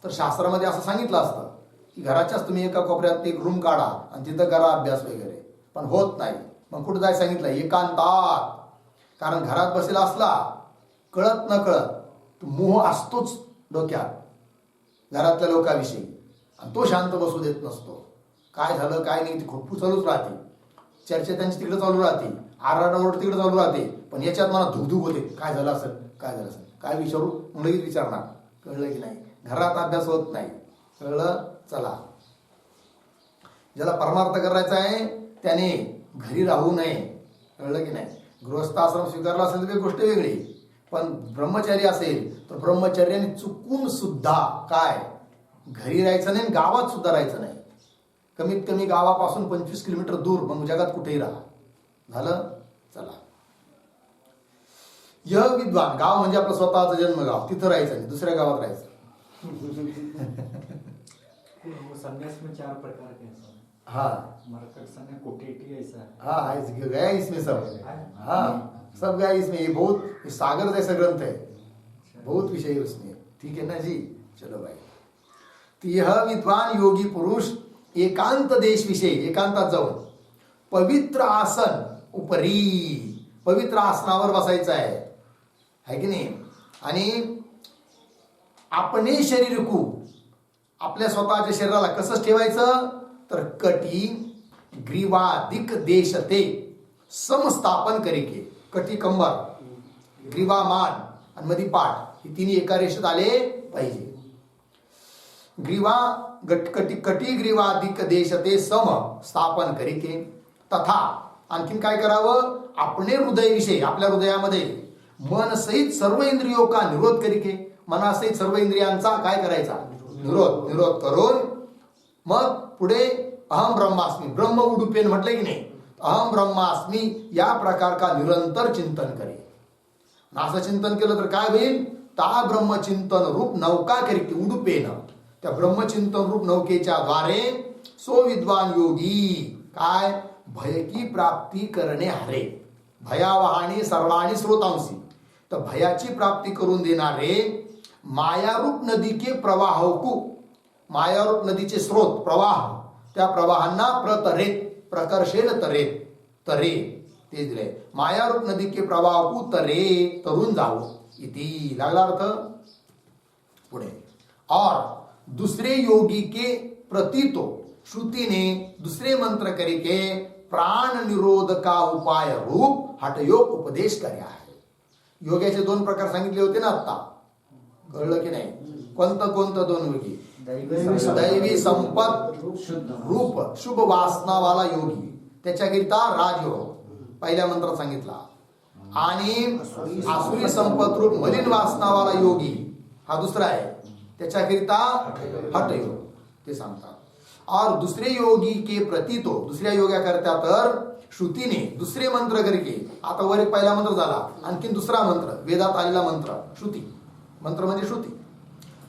तर शास्त्रामध्ये असं सांगितलं असतं की घराच्याच तुम्ही एका कोपऱ्यात एक रूम काढा आणि तिथं करा अभ्यास वगैरे, पण होत नाही. मग कुठं जाय सांगितलं, एकांतात. कारण घरात बसेला असला, कळत न कळत तो मोह असतोच डोक्यात घरातल्या लोकांविषयी, आणि तो शांत बसू देत नसतो. काय झालं काय नाही ती खूप चालूच राहते, चर्चा त्यांची तिकडे चालू राहते, आरडाओरड तिकडे चालू राहते, पण याच्यात मला धुकधुक होते, काय झालं असेल काय झालं असेल, काय विचारू मग लगेच विचारणार, कळलं की नाही. घरात अभ्यास होत नाही, कळलं. चला, ज्याला परमार्थ करायचा आहे त्याने घरी राहू नये, कळलं की नाही. गृहस्थ आश्रम स्वीकारला असेल तर गोष्ट वेगळी, पण ब्रह्मचारी असेल तर ब्रह्मचर्याने चुकून सुद्धा काय घरी राहायचं नाही, गावात सुद्धा राहायचं नाही. कमीत कमी गावापासून 25 किलोमीटर दूर, मग जगात कुठेही राहा. झालं. चला, य विद्वान, गाव म्हणजे आपलं स्वतःचं जन्मगाव, तिथं राहायचं नाही, दुसऱ्या गावात राहायचं. संन्यास में 4 प्रकार के हैं. हाँ, मरकट संन्यास कोटेटी ऐसा है. हाँ, गया इसमें सब. हाँ, सब गया इसमें. ये बहुत सागर जैसा ग्रंथ है, बहुत विषय है उसमें. ठीक है ना जी. चलो भाई. तो यह विद्वान योगी पुरुष एकांत देश विषय, एकांतात जाऊन पवित्र आसन उपरी, पवित्र आसनावर बसायचं आहे की नाही. आणि आपणे शरीर को, आपल्या स्वतःच्या शरीराला कसं ठेवायचं तर कटी ग्रीवादिक देशते समस्थापन करिके, कटी कंबर, ग्रीवा मान आणि मधी पाठ, हे तिन्ही एका रेषेत आले पाहिजे. ग्रीवा कटी ग्रीवादिक देशते सम स्थापन करिके. तथा आणखीन काय करावं, आपणे हृदय विषय, आपल्या हृदयामध्ये मन सहित सर्व इंद्रियों का निरोध करिके, मनासहित सर्व इंद्रियांचा काय करायचा, निरोध करून मग पुढे अहम ब्रह्मास्मी, ब्रह्म उडुपेन म्हटलं की नाही, अहम ब्रह्मास्मी या प्रकार का निरंतर चिंतन करे. असं चिंतन केलं तर काय होईल, ता ब्रह्मचिंतन रूप नौका करिके उडुपेन, त्या ब्रह्मचिंतन रूप नौकेच्या द्वारे सो विद्वान योगी काय भय की प्राप्ती करणे हरे, भयावहाने सर्वाणी स्रोतांशी, तर भयाची प्राप्ती करून देणारे मायारूप नदी के प्रवाह को, मायारूप नदीचे स्रोत प्रवाह, त्या प्रवाहांना प्रतरेत प्रकर्षेण तरेत, तरे ते दिले. मायारूप नदी के प्रवाह को तरे, तरुण जावो इति. लागला अर्थ. पुढे. और दूसरे योगी के प्रति तो श्रुति ने दूसरे मंत्र करके प्राण निरोध का उपाय रूप हठयोग उपदेश कर्या है. योगाचे 2 प्रकार सांगितले होते ना आता, कळलं की नाही. कोणतं 2 योगी, दैवी संपत रूप शुभ वासना वाला योगी, त्याच्याकरिता राजयोग पहिल्या मंत्रात सांगितला, आणि आसुरी संपत रूप मलिन वासना वाला योगी हा दुसरा आहे, त्याच्याकरिता हठयोग ते सांगतात. और दुसरे योगी के प्रति तो, दुसऱ्या योग्या करता तर श्रुतीने दुसरे मंत्र करके, आता वर एक पहिला मंत्र झाला, आणखीन दुसरा मंत्र वेदात आलेला मंत्र श्रुती, मंत्र म्हणजे श्रुती,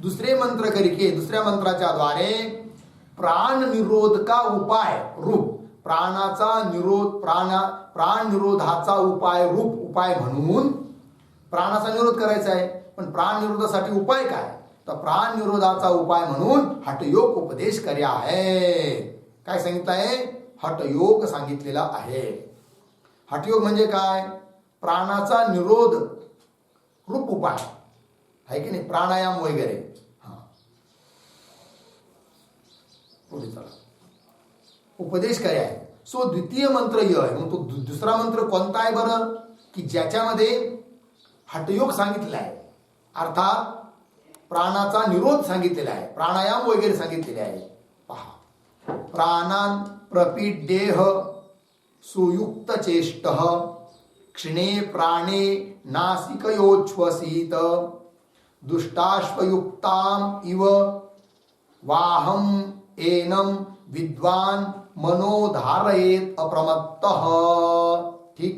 दुसरे मंत्र करके दुसऱ्या मंत्राच्या द्वारे प्राण निरोध का उपाय रूप, प्राणाचा निरोध, प्राण निरोधाचा उपाय रूप, उपाय म्हणून प्राणाचा निरोध करायचा आहे. पण प्राण निरोधासाठी उपाय काय, तर प्राण निरोधाचा उपाय म्हणून हठयोग उपदेश कर्या आहे. काय सांगितलं आहे? हठयोग सांगितलेला आहे. हठयोग म्हणजे काय? प्राणाचा निरोध रूप उपाय आहे की नाही, प्राणायाम वगैरे. हा, पुढे चला. उपदेश काय आहे? सो द्वितीय मंत्र य आहे. मग तो दुसरा मंत्र कोणता आहे बरं? की ज्याच्यामध्ये हठयोग सांगितला आहे, अर्थात प्राणाचा निरोध सांगितलेला आहे, प्राणायाम वगैरे सांगितलेले आहे. पहा, प्राणान प्रपीडेह सुयुक्त चेष्ट क्षिणे प्राणे नासिकयोच्छ्वसीत दुष्टाश्वयुक्ताम इव वाहम एनम विद्वान मनोधारयेत अप्रमत्तः. ठीक,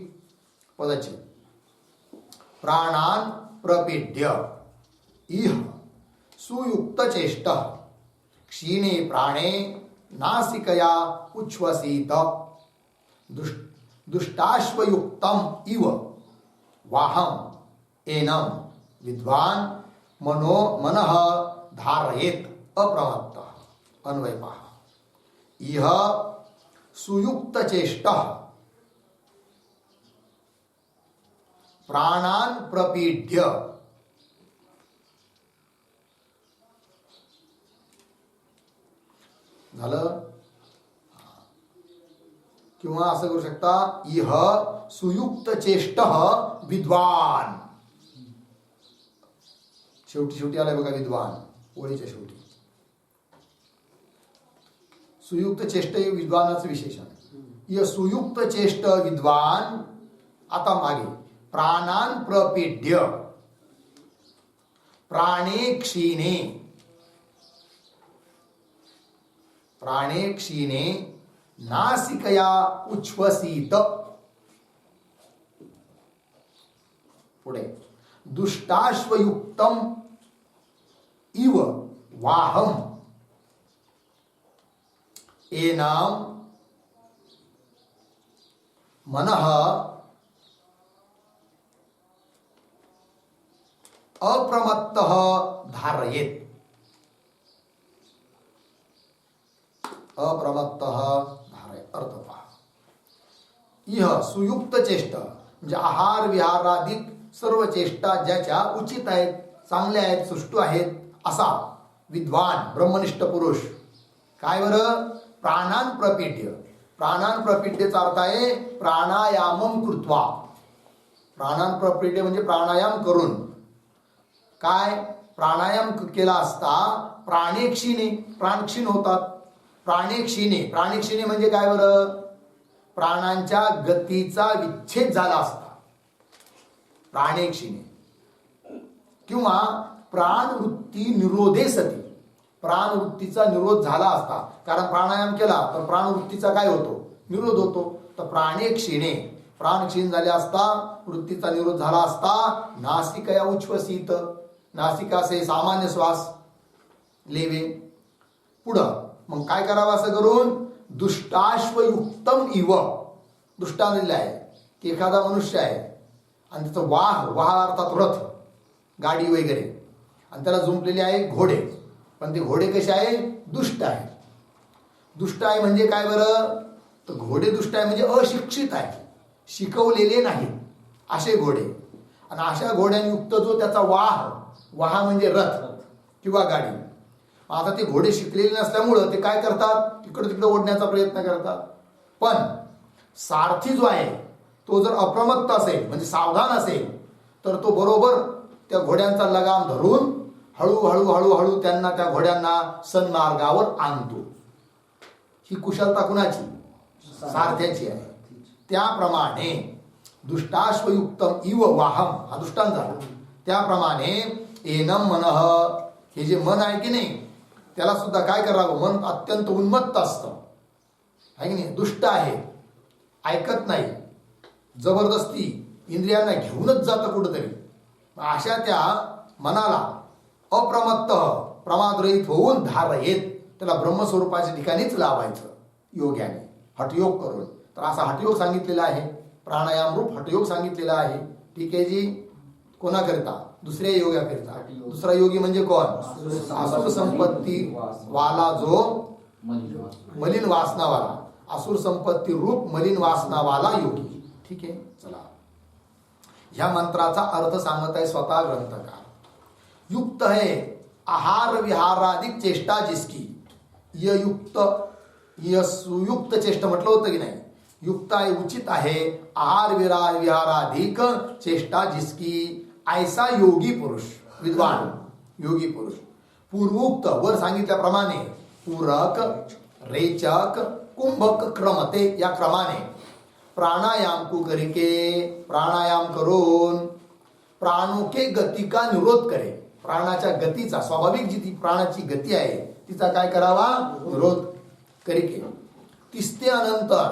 पदच्छेद. प्राणान प्रपीड्य इह सुयुक्त चेष्ट क्षीणे प्राणे नासिकया उच्छ्वसीत दुष्टाश्वयुक्तम इव वाहम एनम विद्वान मनः धारयेत अप्रमत्तः. अन्वय पहा. इह सुयुक्त चेष्ट प्राणान प्रपीड्य झालं. किंवा असं करू शकता, इह सुयुक्त चेष्ट विद्वान. शेवटी शेवटी आलाय बघा विद्वान, ओळीच्या शेवटी. सुयुक्त चेष्ट हे विद्वानाचं विशेषण. इह सुयुक्त चेष्ट विद्वान. आता मागे प्राणान प्रपीड्य प्राणे क्षीणे प्राणे क्षीणे नासिकया उच्छ्वसीत. पुढे दुष्टाश्वयुक्तम इव वाहम एनाम मनः अप्रमत्तः धारयेत. अप्रमत्तः धारयेत. अर्थ पहा. इह सुयुक्त चेष्ट म्हणजे आहार विहाराधिक सर्व चेष्टा ज्याच्या उचित आहेत, चांगल्या आहेत, सुष्टू आहेत असा विद्वान ब्रह्मनिष्ठ पुरुष. काय बरं? प्राणान प्रपीड्य. प्राणान प्रपीड्यचा अर्थ आहे प्राणायामम कृत्वा. प्राणान प्रपीड्य म्हणजे प्राणायाम करून. काय? प्राणायाम केला असता प्राणे क्षीणे, प्राण क्षीण होतात. प्राणे क्षीणे, प्राणे क्षीणे म्हणजे काय बरं? प्राणांच्या गतीचा विच्छेद झाला असता प्राणे क्षीणे. किंवा प्राणवृत्ती निरोधे सती, प्राणवृत्तीचा निरोध झाला असता. कारण प्राणायाम केला तर प्राणवृत्तीचा काय होतो? निरोध होतो. तर प्राणे क्षीणे, प्राण क्षीण झाले असता, वृत्तीचा निरोध झाला असता. नासिकया उच्छ्वसीत, नासिका से सामान्य श्वास लेवे. पुढं मग काय करावं? असं करून दुष्टाश्वयुक्तम इव. दृष्टांत दिलं आहे की एखादा मनुष्य आहे आणि त्याचं वाह अर्थात रथ, गाडी वगैरे, आणि त्याला जुंपलेले आहे घोडे. पण ते घोडे कसे आहे? दुष्ट आहे. दुष्ट आहे म्हणजे काय बरं? तर घोडे दुष्ट आहे म्हणजे अशिक्षित आहे, शिकवलेले नाही असे घोडे. आणि अशा घोड्यांयुक्त जो त्याचा वाह म्हणजे रथ किंवा गाडी. आता ते घोडे शिकलेले नसल्यामुळं ते काय करतात? इकडं तिकडं ओढण्याचा प्रयत्न करतात. पण सारथी जो आहे तो जर अप्रमत्त असेल म्हणजे सावधान असेल तर तो बरोबर त्या घोड्यांचा लगाम धरून हळूहळू त्यांना, त्या घोड्यांना सन्मार्गावर आणतो. ही कुशलता कुणाची? सारथ्याची आहे. त्याप्रमाणे दुष्टाश्वयुक्तम इव वाहम हा दृष्टांत झाला. त्याप्रमाणे एनम मनः, हे जे मन आहे की नाही त्याला सुद्धा काय करावं? मन अत्यंत उन्मत्त असतं आहे की नाही, दुष्ट आहे, ऐकत नाही, जबरदस्ती इंद्रियांना घेऊनच जातं कुठंतरी. अशा त्या मनाला अप्रमत्त प्रमादरहित होऊन धारयेत, त्याला ब्रह्मस्वरूपाच्या ठिकाणीच लावायचं योग्याने, हठयोग करून. तर असा हठयोग सांगितलेला आहे, प्राणायाम रूप हठयोग सांगितलेला आहे. ठीक आहे जी. कोणाकरिता? दुसऱ्या योगाकरिता. दुसरा योगी म्हणजे कोण? असुर संपत्ती वाला जो मलिन वासनावाला, असुर संपत्ती रूप मलिन वासनावाला योगी. ठीक आहे, चला ह्या मंत्राचा अर्थ सांगत आहे स्वतः ग्रंथकार. युक्त है आहार विहाराधिक चेष्टा जिसकी, युक्त सुयुक्त चेष्टा म्हटलं होतं की नाही, युक्त आहे उचित आहे, आहार विहाराधिक चेष्टा जिसकी, ऐसा योगी पुरुष, विद्वान योगी पुरुष. पूर्वोक्त वर सांगितल्याप्रमाणे पूरक, रेचक, कुंभक क्रमते या क्रमाने प्राणायाम को करके, प्राणायाम करून प्राणों के गती का निरोध करे. प्राणाच्या गतीचा, स्वाभाविक जी ती प्राणाची गती आहे तिचा काय करावा? निरोध करके. तिसते अनंतर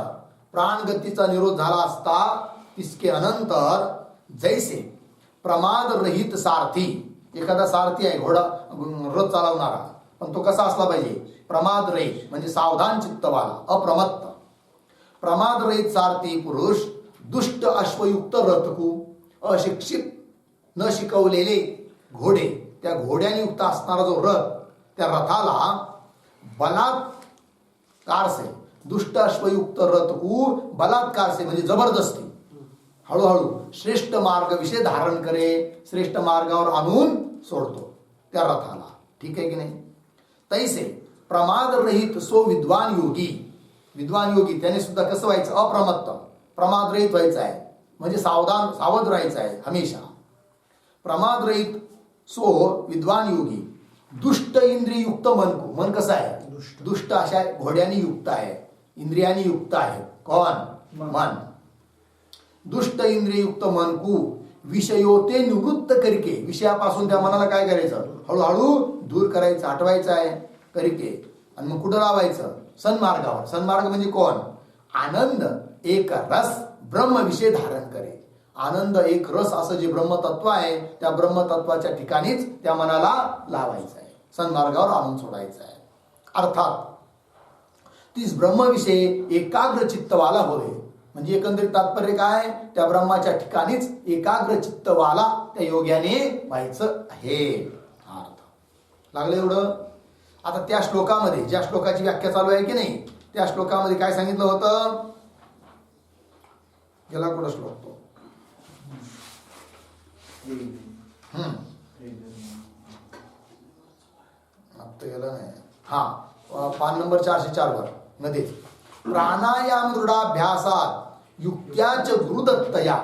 प्राण गतीचा निरोध झाला असता तिसके अनंतर जैसे प्रमाद रहित सारथी, एखादा सारथी आहे घोडा रथ चालवणारा, पण तो कसा असला पाहिजे? प्रमाद रहित म्हणजे सावधान चित्तवाला, अप्रमत्त. प्रमाद रहित सारथी पुरुष दुष्ट अश्वयुक्त रथकू, अशिक्षित न शिकवलेले घोडे, त्या घोड्याने युक्त असणारा जो रथ, त्या रथाला बलात्कार से, दुष्ट अश्वयुक्त रथकू बलात्कार से म्हणजे जबरदस्ती हळूहळू श्रेष्ठ मार्ग विषय धारण करे, श्रेष्ठ मार्गावर आणून सोडतो त्या रथाला. ठीक आहे की नाही? तैसे प्रमाद रहित सो विद्वान योगी, विद्वान योगी त्याने सुद्धा कसं व्हायचं? अप्रमत्त, प्रमाद रहित व्हायचं आहे म्हणजे सावध राहायचं आहे हमेशा. प्रमाद रहित सो विद्वान योगी दुष्ट इंद्रिय युक्त मन को, मन कसं आहे? दुष्ट अशा घोड्याने युक्त आहे, इंद्रियाने युक्त आहे. कोण? मन. दुष्ट इंद्रिय युक्त मन को विषयोते निवृत्त करके, विषयापासून त्या मनाला काय करायचं? हळूहळू दूर करायचं, हटवायचं आहे करके. आणि मग कुठं लावायचं? सन्मार्गावर. सन्मार्ग म्हणजे कोण? आनंद एक रस ब्रह्म विषय धारण करे. आनंद एक रस असं जे ब्रह्मतत्व आहे त्या ब्रह्मतत्वाच्या ठिकाणीच त्या मनाला लावायचं आहे, सन्मार्गावर आणून सोडायचं आहे. अर्थात तीच ब्रह्मविषय एकाग्र चित्तवाला होय. म्हणजे एकंदरीत तात्पर्य काय? त्या ब्रह्माच्या ठिकाणीच एकाग्र चित्तवाला त्या योग्याने व्हायचं आहे. हा अर्थ लागलं एवढं. आता त्या श्लोकामध्ये, ज्या श्लोकाची व्याख्या चालू आहे की नाही, त्या श्लोकामध्ये काय सांगितलं होतं? गेला कुठं श्लोक तो? आता गेला नाही. हा, पान नंबर 404 वर मध्ये प्राणायाम दृढाभ्यासात युक्त्याच गुरुदत्तया.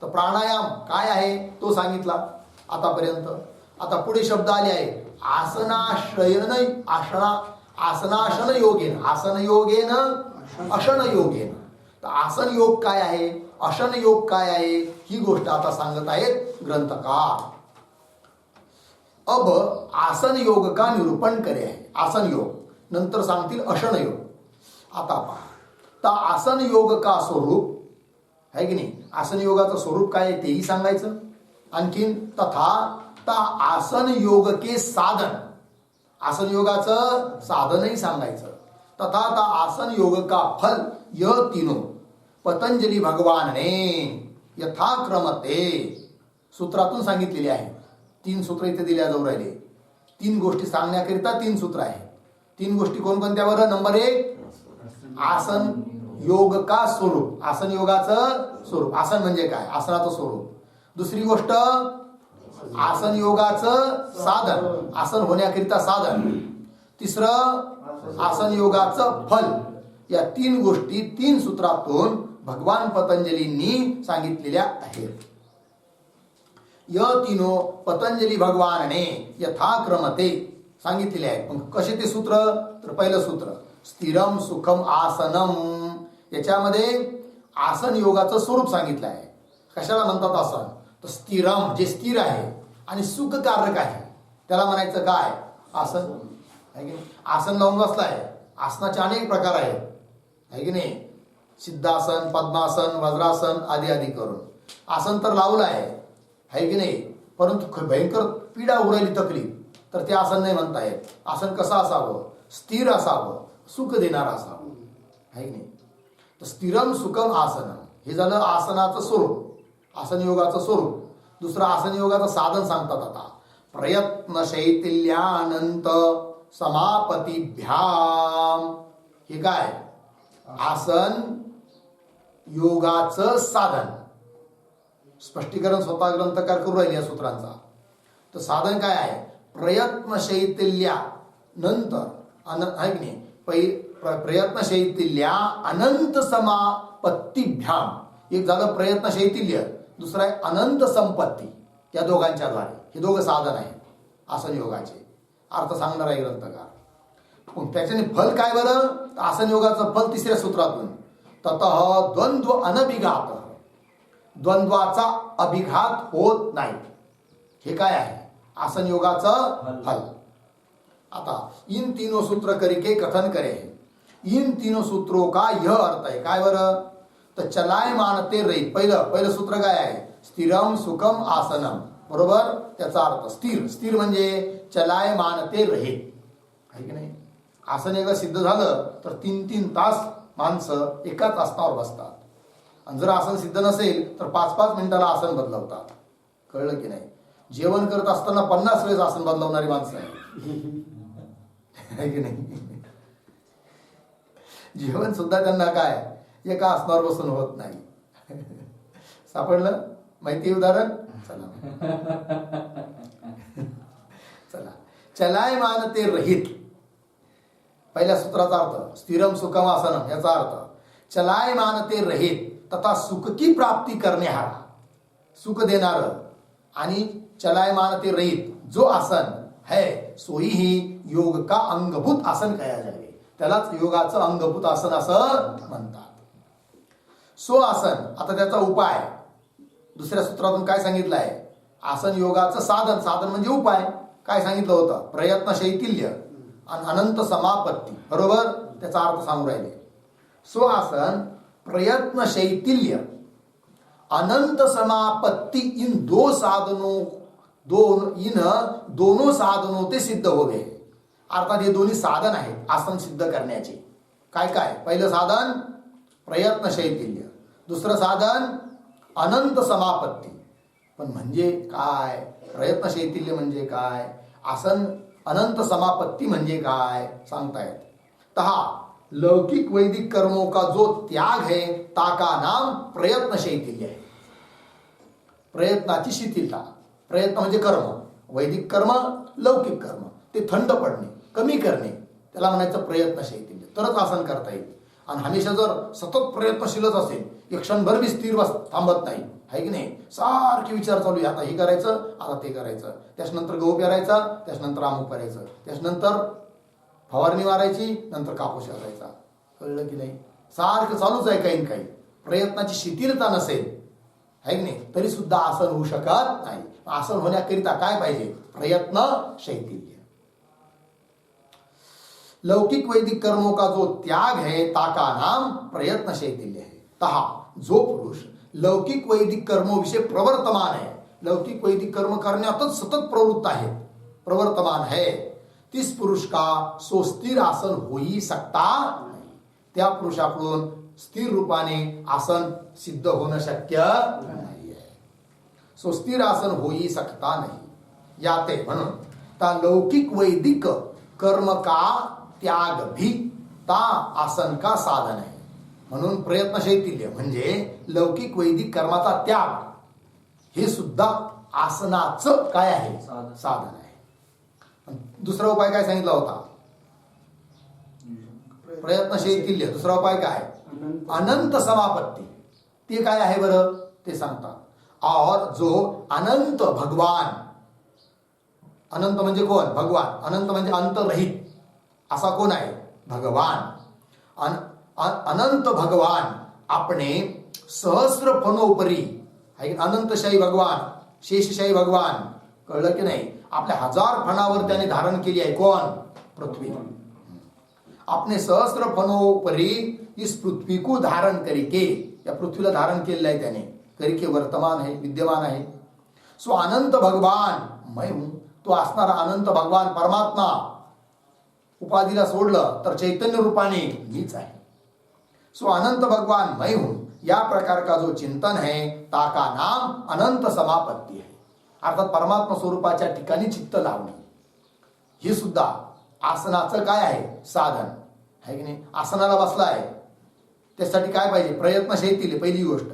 तर प्राणायाम काय आहे तो सांगितला आतापर्यंत. आता पुढे शब्द आले आहे आसनाश्रयन, आसनाशन योगेन, आसन योगेन, अशन योगेन. तर आसन योग काय आहे, अशन योग काय आहे, ही गोष्ट आता सांगत आहेत ग्रंथकार. अब आसन योग का निरूपण करे आहे. आसन योग नंतर सांगतील अशन योग. आता पहा, तर आसन योग का स्वरूप आहे की नाही, आसन योगाचं स्वरूप काय आहे तेही सांगायचं. आणखीन तथा ता आसन योग के साधन, आसन योगाचं साधनही सांगायचं. तथा ता आसन योग का फल यह तीनों पतंजली भगवान ने यथाक्रमते सूत्रातून सांगितलेले आहे. 3 सूत्र इथे दिल्या जाऊ राहिले. 3 गोष्टी सांगण्याकरिता 3 सूत्र आहे. 3 गोष्टी कोणकोणत्या बरं? नंबर 1 आसन योग का स्वरूप, आसन योगाचं स्वरूप. आसन म्हणजे काय? आसनाचं स्वरूप. दुसरी गोष्ट आसन योगाचं साधन, आसन होण्याकरिता साधन. तिसरं आसन योगाचं फल. या 3 गोष्टी 3 सूत्रातून भगवान पतंजलींनी सांगितलेल्या आहेत. य तीनो पतंजली भगवानने यथाक्रमते सांगितलेले आहेत. पण कसे ते सूत्र? तर पहिलं सूत्र स्थिरम सुखम आसनम. याच्यामध्ये आसन योगाचं स्वरूप सांगितलं आहे. कशाला म्हणतात आसन? तर स्थिरम जे स्थिर आहे आणि सुखकारक आहे त्याला म्हणायचं काय? आसन. आहे की नाही? आसन लावून बसलाय. आसनाचे अनेक प्रकार आहेत आहे की नाही, सिद्धासन, पद्मासन, वज्रासन आदी आदी करून. आसन तर लावलं आहे की नाही, परंतु भयंकर पीडा उरायली तकलीफ तर ते आसन नाही म्हणता येत. आसन कसं असावं? स्थिर असावं, सुख देणार असावं आहे की नाही. तर स्थिरम सुखम आसन हे झालं आसनाचं स्वरूप, आसन योगाचं स्वरूप. दुसरं आसन योगाचं साधन सांगतात आता. प्रयत्न शैथिल्यानंत समापतीभ्याम. हे काय आसन योगाचं साधन. स्पष्टीकरण स्वतः ग्रंथकार करू राहिले या सूत्रांचा. तर साधन काय आहे? प्रयत्न शैथिल्या नंतर आहे की नाही, प्रयत्न शैथिल्या अनंत समापत्तीभ्याम. एक झालं प्रयत्न शैथिल्य, दुसरं आहे अनंत संपत्ती. या दोघांच्या द्वारे हे दोघं साधन आहे आसन योगाचे. अर्थ सांगणार आहे ग्रंथकार. पण त्याच्याने फल काय बरं? आसन योगाचं फल तिसऱ्या सूत्रातून ततः द्वंद्व अनभिघात. द्वंद्वाचा अभिघात होत नाही. हे काय आहे आसन योगाचं फल. आता इन तीनों सूत्र करके कथन करे. इन तीनों सूत्रों का यह अर्थ है. काय बरं? तर चलायमानते रहित. पहिलं सूत्र काय आहे? स्थिरम सुखम आसनम. बरोबर. त्याचा अर्थ स्थिर. स्थिर म्हणजे चलायमानते रहित आहे की नाही. आसन एकदा सिद्ध झालं तर 3-3 तास माणसं एकाच आसनावर बसतात. आणि जर आसन सिद्ध नसेल तर 5-5 मिनिटाला आसन बदलवतात. कळलं की नाही. जेवण करत असताना 50 वेळेस आसन बदलवणारी माणसं आहे की नाही. जेवण सुद्धा त्यांना काय एका आसनावर बसून होत नाही. सापडलं माहिती उदाहरण. चला चलायमान ते रहित. पहिल्या सूत्राचा अर्थ स्थिरम सुखम आसनम. याचा अर्थ चलायमान ते रहित तथा सुख की प्राप्ती करण्याहारा. सुख देणार आणि चलायमान ते रहित जो आसन है सोई ही योग का अंगभूत आसन कहा जावे. त्यालाच योगाचं अंगभूत आसन असं म्हणतात. सो आसन. आता त्याचा उपाय दुसऱ्या सूत्रातून काय सांगितलं आहे? आसन योगाचं साधन. साधन म्हणजे उपाय. काय सांगितलं होतं? प्रयत्न शैथिल्य आणि अनंत समापत्ती. बरोबर. त्याचा अर्थ सांगू राहिले. सो आसन प्रयत्न शैथिल्य अनंत समापत्ती इन दोनों साधनों ते सिद्ध होवे. अर्थात हे दोन्ही साधन आहेत आसन सिद्ध करण्याचे. काय काय? पहिलं साधन प्रयत्न शैथिल्य, दुसरं साधन अनंत समापत्ती. पण म्हणजे काय? प्रयत्न शैथिल्य म्हणजे काय? आसन अनंत समापत्ती म्हणजे काय सांगतायत. तहा लौकिक वैदिक कर्मों का जो त्याग है ताका नाम प्रयत्न शैथिल्य है. प्रयत्नाची शिथिलता. प्रयत्न म्हणजे कर्म. वैदिक कर्म, लौकिक कर्म ते थंड पडणे, कमी करणे, त्याला म्हणायचं प्रयत्न शैथिल्य. तरच आसन करता येईल. आणि हमेशा जर सतत प्रयत्नशीलच असेल, एक क्षणभर बी स्थिर थांबत नाही आहे की नाही. सारखे विचार चालू आहे. आता हे करायचं, आता ते करायचं, त्याच्यानंतर गहू पेरायचा, त्याच्यानंतर अमुक करायचं, त्याच्यानंतर फवारणी मारायची, नंतर कापूस करायचा. कळलं की नाही. सारखं चालूच आहे काही काही. प्रयत्नाची शिथिलता नसेल आहे की नाही तरी सुद्धा आसन होऊ शकत नाही. आसन होण्याकरिता काय पाहिजे? प्रयत्न शैथिल्य. लौकिक वैदिक कर्मों का जो त्याग है ताका नाम प्रयत्न शैथिल्य है. तहा जो पुरुष लौकिक वैदिक कर्मों विषय प्रवर्तमान है, लौकिक वैदिक कर्म करण्यातच सतत प्रवृत्त आहे, प्रवर्तमान है, तीस पुरुष का सो स्थिर आसन होई सकता नाही. त्या पुरुषाकडून स्थिर रूपाने आसन सिद्ध होणं शक्य नाही आहे. सो स्थिर आसन होई सकता नाही. याते म्हणून ता लौकिक वैदिक कर्म का त्याग भी ता आसन का साधन आहे. म्हणून प्रयत्न शैथिल्य म्हणजे लौकिक वैदिक कर्माचा त्याग हे सुद्धा आसनाचं काय आहे? साधन आहे. दुसरा उपाय काय सांगितला होता? प्रयत्न शैथिल्य. दुसरा उपाय काय? अनंत समापत्ती. ते काय आहे बरं? ते सांगतात. और जो अनंत भगवान, अनंत म्हणजे कोण? भगवान. अनंत म्हणजे अंतरहित असा कोण आहे? भगवान. अनंत भगवान आपणे सहस्र फणोपरी आहे. अनंतशाही भगवान, शेषशाही भगवान. कळलं की नाही. आपल्या 1000 फणावर त्याने धारण केली आहे. कोण? पृथ्वी. आपने सहस्र फणोपरी इस पृथ्वी को धारण करके, या पृथ्वीला धारण केलेलं आहे त्याने. करके वर्तमान आहे, विद्यमान आहे. सो अनंत भगवान मैं हूं. तो असणारा अनंत भगवान परमात्मा उपाधीला सोडलं तर चैतन्य रूपाने मीच आहे. सो अनंत भगवान मैं हूं. या प्रकार का जो चिंतन है ताका नाम अनंत समापत्ती है. अर्थात परमात्मा स्वरूपाच्या ठिकाणी चित्त लावणे, हे सुद्धा आसनाचं काय आहे, साधन आहे की नाही. आसनाला बसला आहे, त्यासाठी काय पाहिजे, प्रयत्नशील पहिली गोष्ट.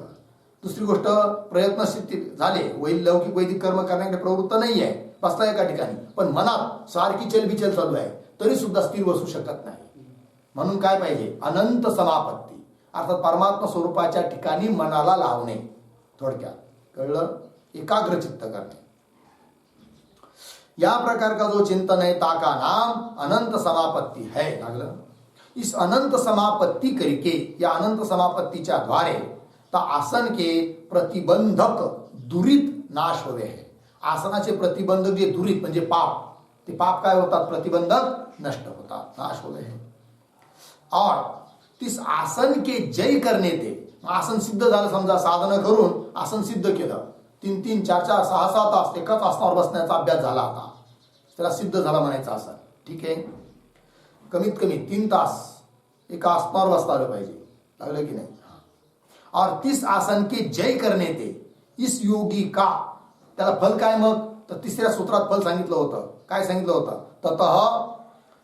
दुसरी गोष्ट, प्रयत्नशील झाले, लौकिक वैदिक कर्म करण्याकडे प्रवृत्त नाही आहे, बसला एका ठिकाणी, पण मनात सारखी चलबिचल चालू आहे, तरी सुद्धा स्थिर बसू शकत नाही. म्हणून काय पाहिजे, अनंत समापत्ती, अर्थात परमात्मा स्वरूपाच्या ठिकाणी मनाला लावणे. थोडक्यात कळलं, एकाग्र चित्त करणे. या प्रकार का जो चिंतन है ताका नाम अनंत समापत्ति है. लागलं. इस अनंत समापत्ति करके, या अनंत समापत्तीच्या द्वारे ता आसन के प्रतिबंधक दुरित नाश होवे है. आसनाचे प्रतिबंधक जे दुरित म्हणजे पाप, ते पाप काय होतात, प्रतिबंधक नष्ट होतात, नाश होवे है. और तिस आसन के जय करणे ते, आसन सिद्ध झालं, समजा साधना करून आसन सिद्ध केलं, 3-3, 4-4, 6-6 तास एकाच आसनावर बसण्याचा अभ्यास झाला, आता त्याला सिद्ध झाला म्हणायचं आसन. ठीक आहे, कमीत कमी 3 तास एका आसनावर बसता आलं पाहिजे. लागलं की नाही. और तिस आसन के जय करणे ते इस योगी का, त्याला फल काय मग, तर तिसऱ्या सूत्रात फल सांगितलं होतं. काय सांगितलं होतं, ततः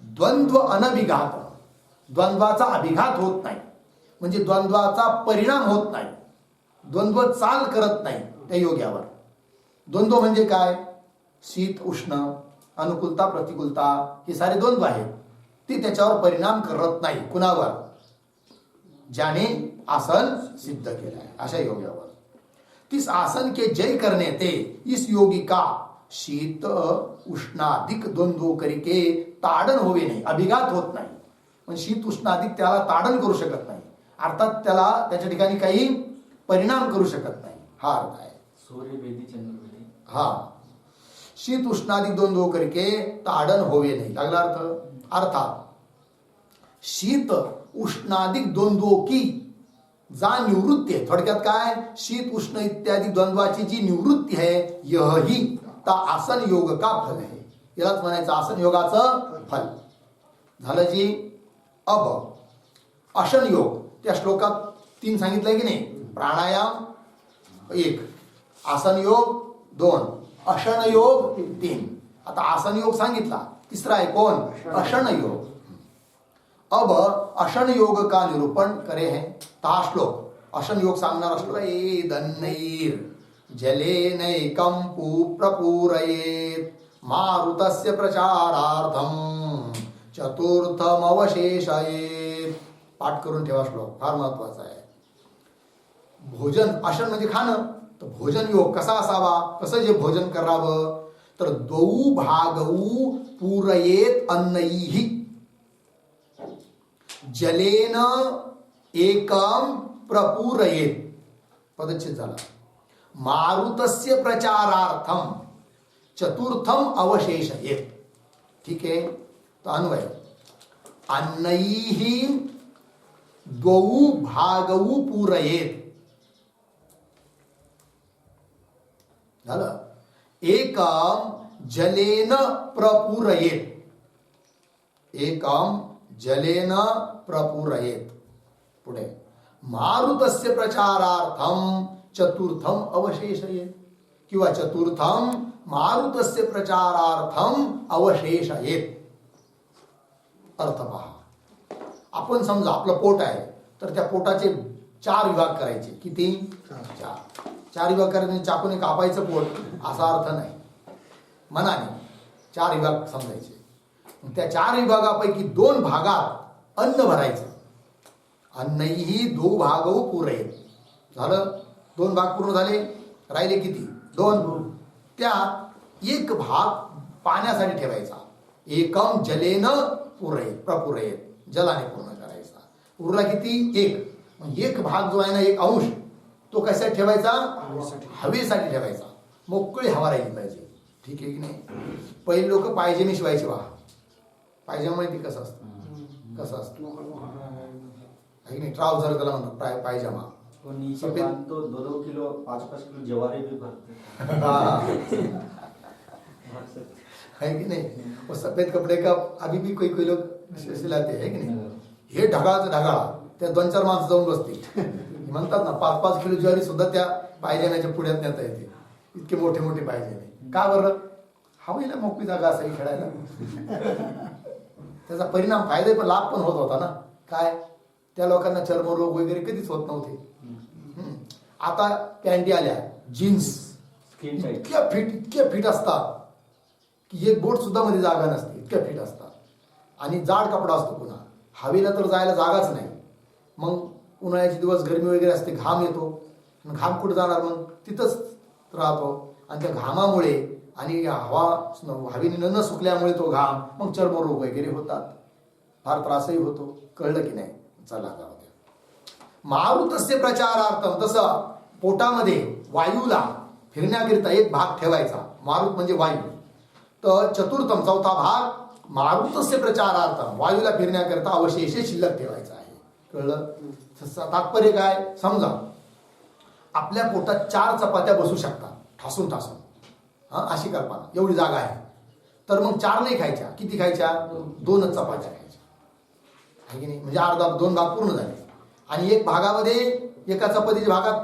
द्वंद्व अनभिघात, द्वंद्वाचा अभिघात होत नाही, म्हणजे द्वंद्वाचा परिणाम होत नाही, द्वंद्व चाल करत नाही त्या योग्यावर. द्वंद्व म्हणजे काय, शीत उष्ण, अनुकूलता प्रतिकूलता, हे सारे द्वंद्व आहेत, ते त्याच्यावर परिणाम करत नाही. कुणावर, ज्याने आसन सिद्ध केलं आहे अशा योग्यावर. तिस आसन के जय करणे ते इस योगी का शीत उष्णाधिक द्वंद्व करके ताडन होवे नाही, अभिघात होत नाही. पण शीत उष्णाधिक त्याला ताडन करू शकत नाही, अर्थात त्याला त्याच्या ठिकाणी काही परिणाम करू शकत नाही, हा अर्थ आहे. सूर्य वेदी चंद्र वेदी, हा, शीत उष्णाधिक द्वंद्व करके ताडन होवे नाही. लागला अर्थ. अर्थात शीत उष्णाधिक द्वंद्व की जा निवृत्ती आहे, थोडक्यात काय, शीत उष्ण इत्यादी द्वंद्वाची जी निवृत्ती आहे, यही ता आसन योग का फल आहे. यालाच म्हणायचं आसन योगाचं फल झालं जी. अब आसन योग, त्या श्लोकात 3 सांगितलंय की नाही, प्राणायाम 1, आसन योग 2, आसन योग 3. आता आसन योग सांगितला, तिसरा आहे कोण, आसन योग. अब आसन योग का निरूपण करे है ता श्लोक. आसन योग सांगणार श्लोक, दन्नैर जलेनैकं प्रपूरयेत मारुतस्य प्रचारार्थम चतुर्थम अवशेषयेत. पाठ करून ठेवा श्लोक, फार महत्वाचा आहे. भोजन, आसन म्हणजे खाणं, तर भोजन योग कसा असावा, कसं जे भोजन करावं, तर द्वौ भागौ पूरयेत अन्नैहि जलेन एकम प्रपूरयेत. पदच्छेद झाला. मारुतस्य प्रचारार्थम चतुर्थम अवशेषयेत. ठीक आहे, तो अन्वय, अन्नैहि द्वौ भागौ पूरयेत. झालं. एकम जलेन प्रपूरयेत, एकम जलेन प्रपूरयेत. पुढे मारुतस्य प्रचारार्थम चतुर्थम अवशेषयेत, किंवा चतुर्थम मारुतस्य प्रचारार्थम अवशेषयेत. अर्थ पहा. आपण समजा आपलं पोट आहे, तर त्या पोटाचे 4 विभाग करायचे. किती, 4 विभाग करायचे. चाकूने कापायचं पोट असा अर्थ नाही, मनाने 4 विभाग समजायचे. त्या 4 विभागापैकी 2 भागात अन्न भरायचं. अन्नैहि 2 भागौ पूरयेत. झालं, 2 भाग पूर्ण झाले, राहिले किती, 2. त्यात 1 भाग पाण्यासाठी ठेवायचा. एकम जलेन पूरयेत, प्रपूरयेत, जलाने पूर्ण करायचा. उरला किती, 1. मग 1 भाग जो आहे ना, 1 अंश, तो कशासाठी ठेवायचा, हवेसाठी ठेवायचा. मोकळी हवा राहिली पाहिजे. ठीक आहे की नाही. पहिले लोक पायजमी शिवायचे. वा, पायजमा माहिती कसं असतं, कसं असतं आहे की नाही, ट्राउझर त्याला म्हणतात पायजमा. नीचे बांधतो 2-2 किलो 5-5 किलो जवारे भी भरते है कि नहीं. वो सफेद कपड़े का अभी भी कोई लोग सिलाते है की नाही. हे ढगाळाचं ढगाळा, त्या 2-4 माणसं जाऊन बसतील. म्हणतात ना 5-5 किलो ज्वारी सुद्धा त्या पायजम्याच्या पुढ्यात नेता येते. इतके मोठे मोठे पायजमे. का बरं? हवेला मोकळी जागा असावी खेळायला. त्याचा परिणाम फायदे पण लाभ पण होत होता ना. काय त्या लोकांना चर्मरोग वगैरे कधीच होत नव्हते. आता पॅन्टी आल्या, जीन्स इतक्या फिट असतात की एक बोट सुद्धा मध्ये जागा नसते, इतक्या फिट असतात. आणि जाड कपडा असतो पुन्हा. हवेला तर जायला जागाच नाही. मग उन्हाळ्याचे दिवस गरमी वगैरे असते, घाम येतो. घाम कुठं जाणार? मग तिथंच राहतो. आणि त्या घामामुळे आणि हवेने न सुकल्यामुळे तो घाम, मग चर्मरोग वगैरे होतात. फार त्रासही होतो. कळलं की नाही? चला जाऊ द्या. मारुतस्य प्रचारार्थम, तसं पोटामध्ये वायूला फिरण्याकरिता एक भाग ठेवायचा. मारुत म्हणजे वायू. तर चतुर्थम, चौथा भाग मारुतस्य प्रचारार्थम, वायूला फिरण्याकरिता अवशेष शिल्लक ठेवायचा आहे. कळलं? तात्पर्य काय? समजा आपल्या पोटात 4 चपात्या बसू शकतात ठासून ठासून. अशी कल्पना, एवढी जागा आहे. तर मग 4 नाही खायच्या. किती खायच्या? 2च चपात्या खायच्या, आहे की नाही? म्हणजे अर्धा 2 भाग पूर्ण झाले. आणि एक भागामध्ये, एका चपातीच्या भागात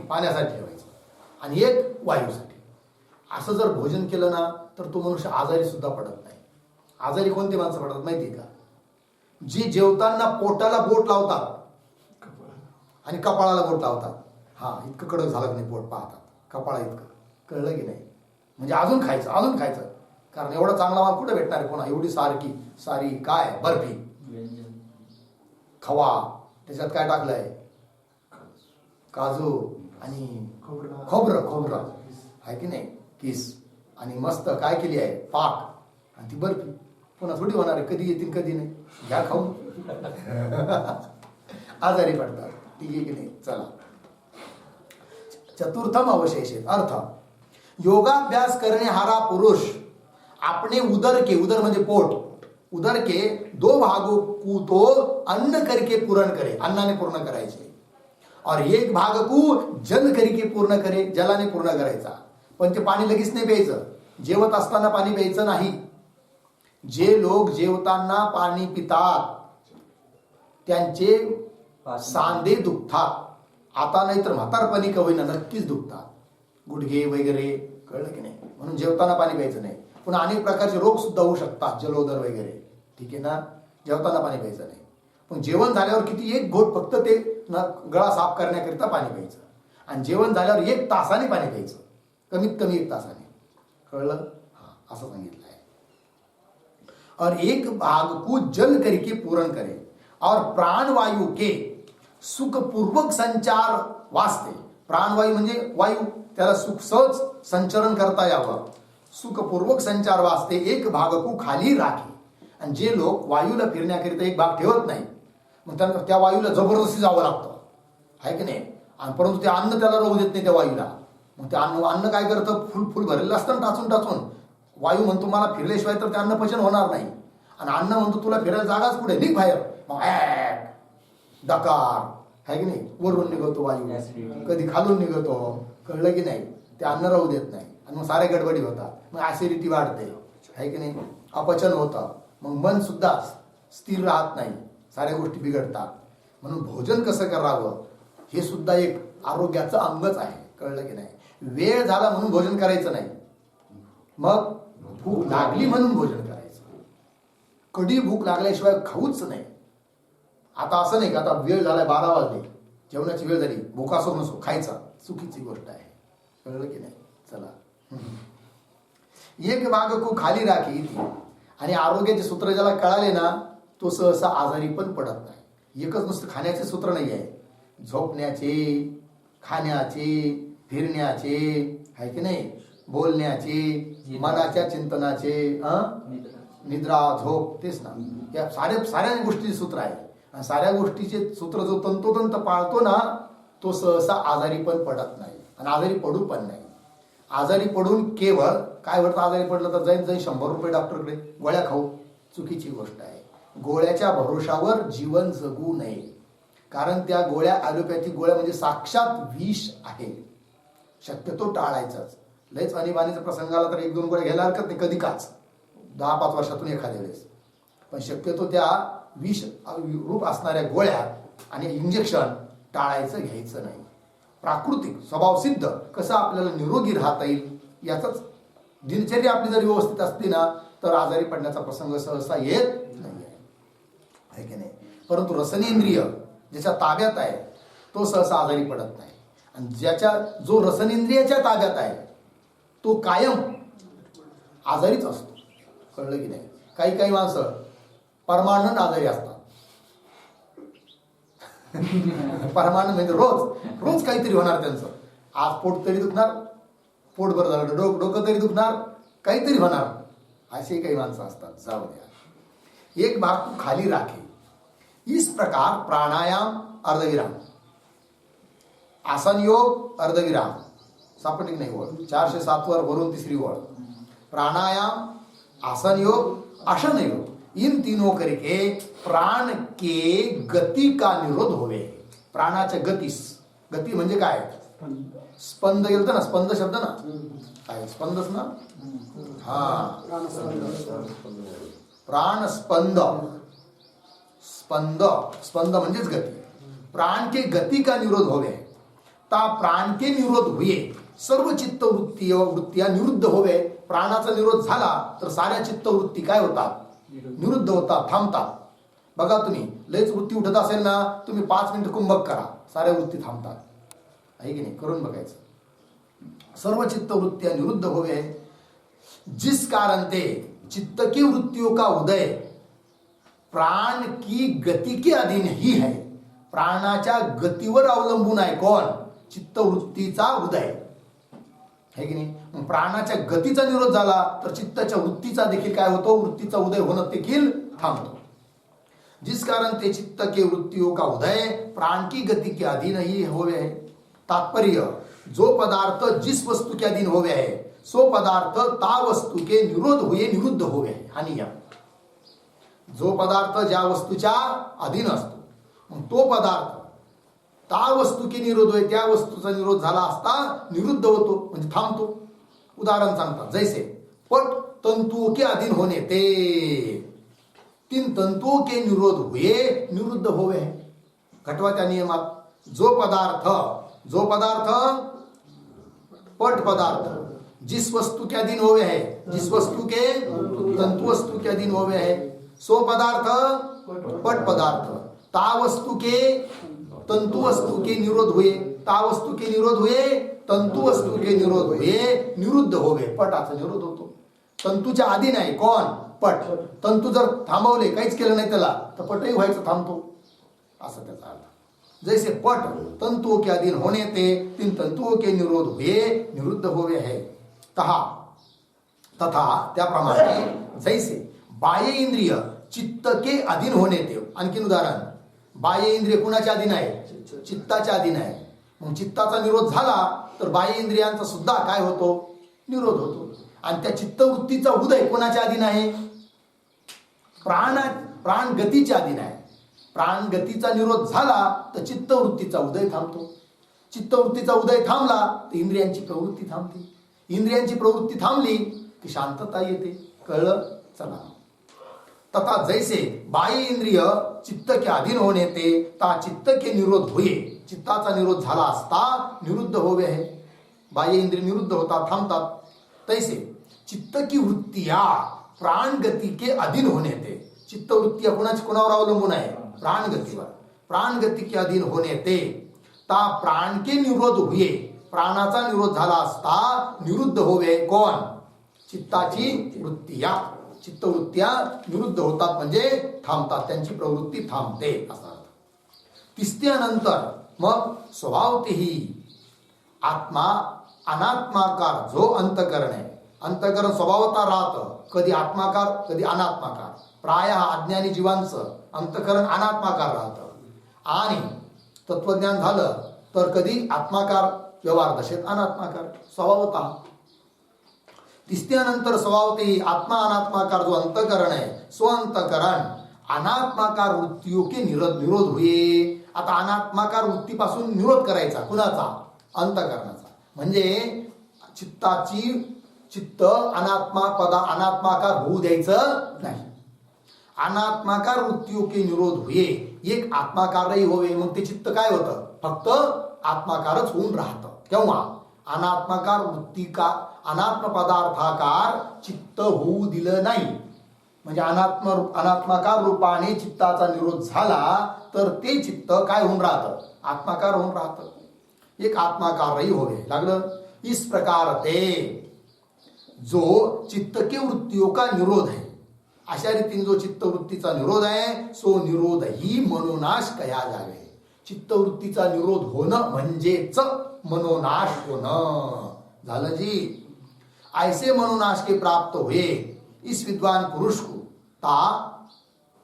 पाण्यासाठी ठेवायचं आणि एक वायूसाठी. असं जर भोजन केलं ना तर तो मनुष्य आजारी सुद्धा पडत नाही. आजारी कोणते माणसं पडतात माहिती आहे का? जी जेवताना पोटाला बोट लावतात आणि कपाळाला बोट लावतात. इतकं कडक झालं की नाही पोट पाहतात, कपाळा इतकं. कळलं की नाही? म्हणजे अजून खायचं. कारण एवढा चांगला माल कुठे भेटणार आहे पुन्हा? एवढी सारी काय बर्फी, खवा, त्याच्यात काय टाकलंय? काजू आणि खोबरं आहे की नाही? किस. आणि मस्त काय केली आहे? पाक. आणि ती बर्फी पुन्हा थोडी होणार आहे? कधी येतील कधी नाही. घ्या खाऊन. आजारी पडतात. ठीक आहे की नाही? चला, चतुर्थम अवशेषित अर्थ, योगाभ्यास करणे हारा पुरुष आपने उदर म्हणजे पोट, उदर के 2 भागों को तो अन्न करके पूर्ण करे, अन्नाने पूर्ण करायचे. और 1 भाग को जल करके पूर्ण करे, जलाने पूर्ण करायचा. पण ते पाणी लगेच नाही प्यायचं. जेवत असताना पाणी प्यायचं नाही. जे लोक जेवताना पाणी पितात त्यांचे सांधे दुखतात. आता नाही तर म्हातारपणी का होईना नक्कीच दुखतात, गुडघे वगैरे. कळलं की नाही? म्हणून जेवताना पाणी प्यायचं नाही. पुन्हा अनेक प्रकारचे रोग सुद्धा होऊ शकतात, जलोदर वगैरे. ठीक आहे ना? जेवताना पाणी प्यायचं नाही. पण जेवण झाल्यावर किती, 1 घोट फक्त ते गळा साफ करण्याकरिता पाणी प्यायचं. आणि जेवण झाल्यावर 1 तासाने पाणी प्यायचं, कमीत कमी 1 तासाने. कळलं? असं सांगितलं आहे. और 1 भाग को जल करके पूर्ण करे और प्राणवायू के सुखपूर्वक संचार वास्ते. प्राणवायू म्हणजे वायू, त्याला सुख सहज संचरण करता यावं. सुखपूर्वक संचार वास्ते 1 भाग को खाली राखे. आणि जे लोक वायूला फिरण्याकरिता 1 भाग ठेवत नाही, मग त्यांना त्या वायूला जबरदस्ती जावं लागतं, आहे की नाही? आणि परंतु ते अन्न त्याला राहू देत नाही त्या वायूला. मग ते अन्न काय करतं? फुल भरलेलं असतं टाचून. वायू म्हणतो मला फिरल्याशिवाय तर ते अन्न पचन होणार नाही. आणि अन्न म्हणतो तुला फिरायला जागाच कुठे, निघ बाहेर. मग डकार, आहे की नाही? वरून निघतो वायू, कधी खालून निघतो. कळलं की नाही? ते अन्न राहू देत नाही. आणि मग सारे गडबडी होतात. मग ऍसिडिटी वाढते, आहे की नाही? अपचन होतं. मग मन सुद्धा स्थिर राहत नाही, साऱ्या गोष्टी बिघडतात. म्हणून भोजन कसं करावं हे सुद्धा एक आरोग्याचं अंगच आहे. कळलं की नाही? वेळ झाला म्हणून भोजन करायचं नाही. मग भूक लागली म्हणून भोजन करायचं. कधी भूक लागल्याशिवाय खाऊच नाही. आता असं नाही का आता वेळ झालाय 12 वाजले, जेवणाची वेळ झाली, भूक असो नसो खायचा, चुकीची गोष्ट आहे. कळलं की नाही? चला, 1 भाग को खाली राखी. आणि आरोग्याचे सूत्र ज्याला कळाले ना तो सहसा आजारी पण पडत नाही. एकच नुसतं खाण्याचे सूत्र नाही आहे, झोपण्याचे, खाण्याचे, फिरण्याचे, आहे की नाही? बोलण्याचे, मनाच्या चिंतनाचे, निद्रा, झोप, तेच ना. या साऱ्या गोष्टीचे सूत्र आहे. आणि साऱ्या गोष्टीचे सूत्र जो तंतोतंत पाळतो ना तो सहसा आजारी पण पडत नाही आणि आजारी पडू पण नाही. आजारी पडून केवळ काय वाटतं? आजारी पडलं तर जाईन 100 रुपये डॉक्टरकडे, गोळ्या खाऊ. चुकीची गोष्ट आहे. गोळ्याच्या भरोशावर जीवन जगू नये. कारण त्या गोळ्या, ॲलोपॅथिक गोळ्या म्हणजे साक्षात विष आहे. शक्यतो टाळायचाच. लयच आणीबाणीचा प्रसंग आला तर 1-2 गोळ्या घ्यायला हरकत नाही, कधी काच 10-5 वर्षातून एखाद्या वेळेस. पण शक्यतो त्या विष रूप असणाऱ्या गोळ्या आणि इंजेक्शन टाळायचं, घ्यायचं नाही. प्राकृतिक स्वभाव सिद्ध कसं आपल्याला निरोगी राहता येईल याचाच दिनचर्या आपली जर व्यवस्थित असली ना तर आजारी पडण्याचा प्रसंग सहसा येत नाही आहे की नाही. परंतु रसनेंद्रिय ज्याच्या ताब्यात आहे तो सहसा आजारी पडत नाही. आणि जो रसनेंद्रियाच्या ताब्यात आहे तो कायम आजारीच असतो. कळलं की नाही. काही काही माणसं परमानंट आजारी असतात. परमानंट म्हणजे रोज काहीतरी होणार त्यांचं. आज पोट तरी दुखणार, पोट बरं झालं, डोकं तरी दुखणार, काहीतरी होणार. असे काही माणसं असतात. जाऊ द्या. एक भाग तू खाली राखे. इस प्रकार प्राणायाम अर्धविराम, आसन योग अर्धविराम, सापडली नाही ओळ 407 वर वरून तिसरी ओळ. प्राणायाम, आसन योग, आसन योग, इन तीनों करके प्राण के गति का निरोध होवे. प्राणाच्या गतीस, गती म्हणजे काय? स्पंद गेलतं ना, स्पंद शब्द ना, काय स्पंदच ना. हा, प्राण स्पंद, स्पंद स्पंद म्हणजेच गती. प्राण के गति का निरोध होवे, ता प्राण के निरोध हुए सर्व चित्त वृत्तिया निरुद्ध होवे. प्राणाचा निरोध झाला तर साऱ्या चित्तवृत्ती काय होतात? निरुद्ध होतात, थांबतात. बघा तुम्ही लयच वृत्ती उठत असेल ना, तुम्ही 5 मिनिट कुंभक करा, साऱ्या वृत्ती थांबतात. आहे की नाही? करून बघायचं. सर्व चित्तवृत्तियां निरुद्ध होवे, जिस कारण ते चित्त की वृत्तियों का उदय प्राण की गति के अधीन ही है. प्राणाच्या गतीवर अवलंबून आहे कोण? चित्तवृत्तीचा उदय. है की नाही? प्राणाच्या गतीचा निरोध झाला तर चित्ताच्या वृत्तीचा देखील काय होतो? वृत्तीचा उदय होणं देखील थांबतो. जिस कारण ते चित्त के वृत्तियों का उदय प्राण की गति के अधीन ही होवे है. तात्पर्य, जो पदार्थ जिस वस्तु के अधीन होवे है सो पदार्थ ता वस्तु के निरोध हुए निरुद्ध होवे है. हा नियम. जो पदार्थ ज्या वस्तूच्या अधीन असतो तो पदार्थ ता वस्तू के निरोध होय, त्या वस्तूचा निरोध झाला असता निरुद्ध होतो म्हणजे थांबतो. उदाहरण सांगतात, जैसे पट तंतुओं के अधीन होने ते तीन तंतुओं के निरोध हुए निरुद्ध होवे. घटवा त्या नियमात. जो पदार्थ पट पदार्थ जिस वस्तु के अधीन होवे है, जिस वस्तु के तंतु वस्तु के अधीन होवे है सो पदार्थ पट पदार्थ ता वस्तु के तंतु वस्तु के निरोध हुए, ता वस्तु के निरोध हुए तंतु वस्तु के निरोध हुए निरुद्ध होवे. पटाचा निरोध होतो. तंतूच्या अधीन आहे कोण? पट. तंतू जर थांबवले, काहीच केलं नाही त्याला, तर पटही व्हायचं थांबतो, असं त्याचा अर्थ. जैसे पट तंतुओं के अधीन होने ते तीन तंतुओं के निरोध हुए निरुद्ध होवे है. तथा त्याप्रमाणे जैसे बाह्य इंद्रिय चित्त के अधीन होने ते. आणखीन उदाहरण, बाह्य इंद्रिय कुणाच्या अधीन आहे? चित्ताच्या अधीन आहे. मग चित्ताचा निरोध झाला तर बाह्य इंद्रियांचा सुद्धा काय होतो? निरोध होतो. आणि त्या चित्तवृत्तीचा उदय कोणाच्या अधीन आहे? प्राण गतीच्या अधीन आहे. प्राण गतीचा निरोध झाला तर चित्तवृत्तीचा उदय थांबतो. चित्तवृत्तीचा उदय थांबला तर इंद्रियांची प्रवृत्ती थांबते. इंद्रियांची प्रवृत्ती थांबली की शांतता येते. कळलं? चला. तथा जैसे बाह्य इंद्रिय चित्त के अधीन होने ते ता चित्त के निरोध हुए, चित्ताचा निरोध झाला असता निरुद्ध होवे है. बाह्य इंद्रिय निरुद्ध होतात, थांबतात. तैसे चित्त की वृत्तिया प्राण गती के अधीन होने ते. चित्तवृत्तिया कोणावर अवलंबून आहे? प्राण गतीवर. प्राण गती के अधीन होने ते ता प्राण के निरोध हुए, प्राणाचा निरोध झाला असता निरुद्ध होवे कोण? चित्ताची वृत्तिया. चित्तवृत्त्या निरुद्ध होतात म्हणजे थांबतात, त्यांची प्रवृत्ती थांबते असा अर्थ. तिसऱ्यानंतर मग स्वभावतेही आत्मा अनात्माकार जो अंतकरण आहे. अंतकरण स्वभावता राहतं, कधी आत्माकार कधी अनात्माकार. प्राय अज्ञानी जीवांचं अंतकरण अनात्माकार राहतं आणि तत्वज्ञान झालं तर कधी आत्माकार, व्यवहार दशेत अनात्माकार स्वभावता. तिसऱ्यानंतर स्वभावते आत्मा अनात्माकार जो अंतकरण आहे सो अंतकरण अनात्माकार वृत्तियों के निरोध हुए. आता अनात्माकार वृत्तीपासून निरोध करायचा कुणाचा? अंतकरणाचा. म्हणजे चित्त अनात्माकार होऊ द्यायचं नाही. अनात्माकार वृत्तियों के निरोध हुए, एक आत्माकारही होवे. मग ते चित्त काय होतं? फक्त आत्माकारच होऊन राहतं. केव्हा? अनात्माकार वृत्ती का अनात्म पदार्थाकार चित्त होऊ दिलं नाही. म्हणजे अनात्माकार रूपाने चित्ताचा निरोध झाला तर ते चित्त काय होऊन राहतं, आत्माकार होऊन राहतं. एक आत्माकारही होवे लागलं. इस प्रकार ते जो चित्त के वृत्तियों का निरोध है, अशा रीतीने जो चित्तवृत्तीचा निरोध आहे सो निरोध ही मनोनाश कया जावे. चित्तवृत्तीचा निरोध होणं म्हणजेच मनोनाश होणं झालं जी. ऐसे मनोनाश के प्राप्त हुए इस विद्वान पुरुष को ता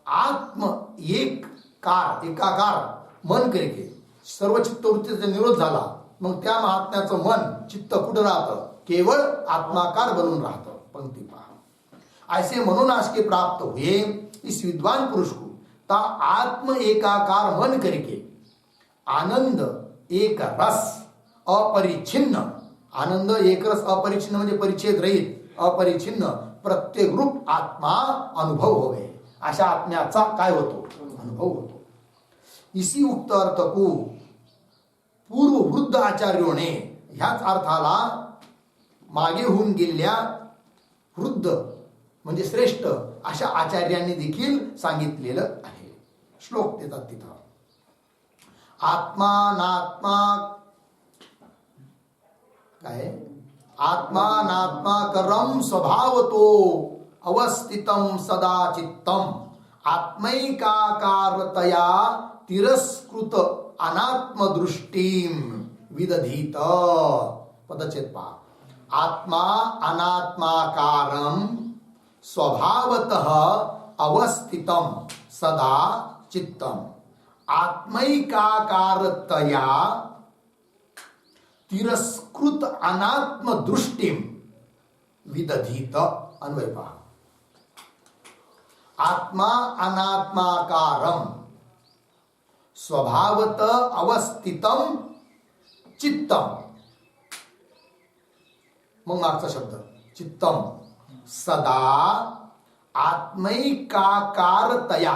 आत्म एकाकार मन करके सर्व चित्तवृत्तीचा निरोध झाला. मग त्या महात्म्याचं मन चित्त कुठं राहतं, केवळ आत्माकार बनून राहतं. पंक्ती पहा. ऐसे मनोनाश के प्राप्त हुए इस विद्वान पुरुष को ता आत्म एकाकार मन करके आनंद एक रस अपरिच्छिन्न, आनंद एक रस अपरिच्छिन्न म्हणजे परिच्छेद रहित, अपरिच्छिन्न प्रत्येक रूप आत्मा अनुभव होवे. अशा आत्म्याचा काय होतो, अनुभव होतो. इसी उक्त अर्थ को पूर्व वृद्ध आचार्यों ने, ह्याच अर्थाला मागे होऊन गेलेल्या वृद्ध म्हणजे श्रेष्ठ अशा आचार्यांनी देखील सांगितलेलं आहे. श्लोक देतात तिथं. आत्मानात्मा काय, आत्मानात्माकरम स्वभावतो अवस्थितम सदा चित्तम आत्मैकाकारतया तिरस्कृत अनात्मदृष्टीम विदधीत. पदच्छेद पहा. आत्मा अनात्माकारम स्वभावतः अवस्थितम सदा चित्तम आत्मैकाकारतया तिरस्कृत अनात्म दृष्टिम विदधीत. अन्वय पहा. आत्मा अनात्माकारम स्वभावत अवस्थितम चित्तम, मग मागचा शब्द चित्तम सदा आत्मैकाकारतया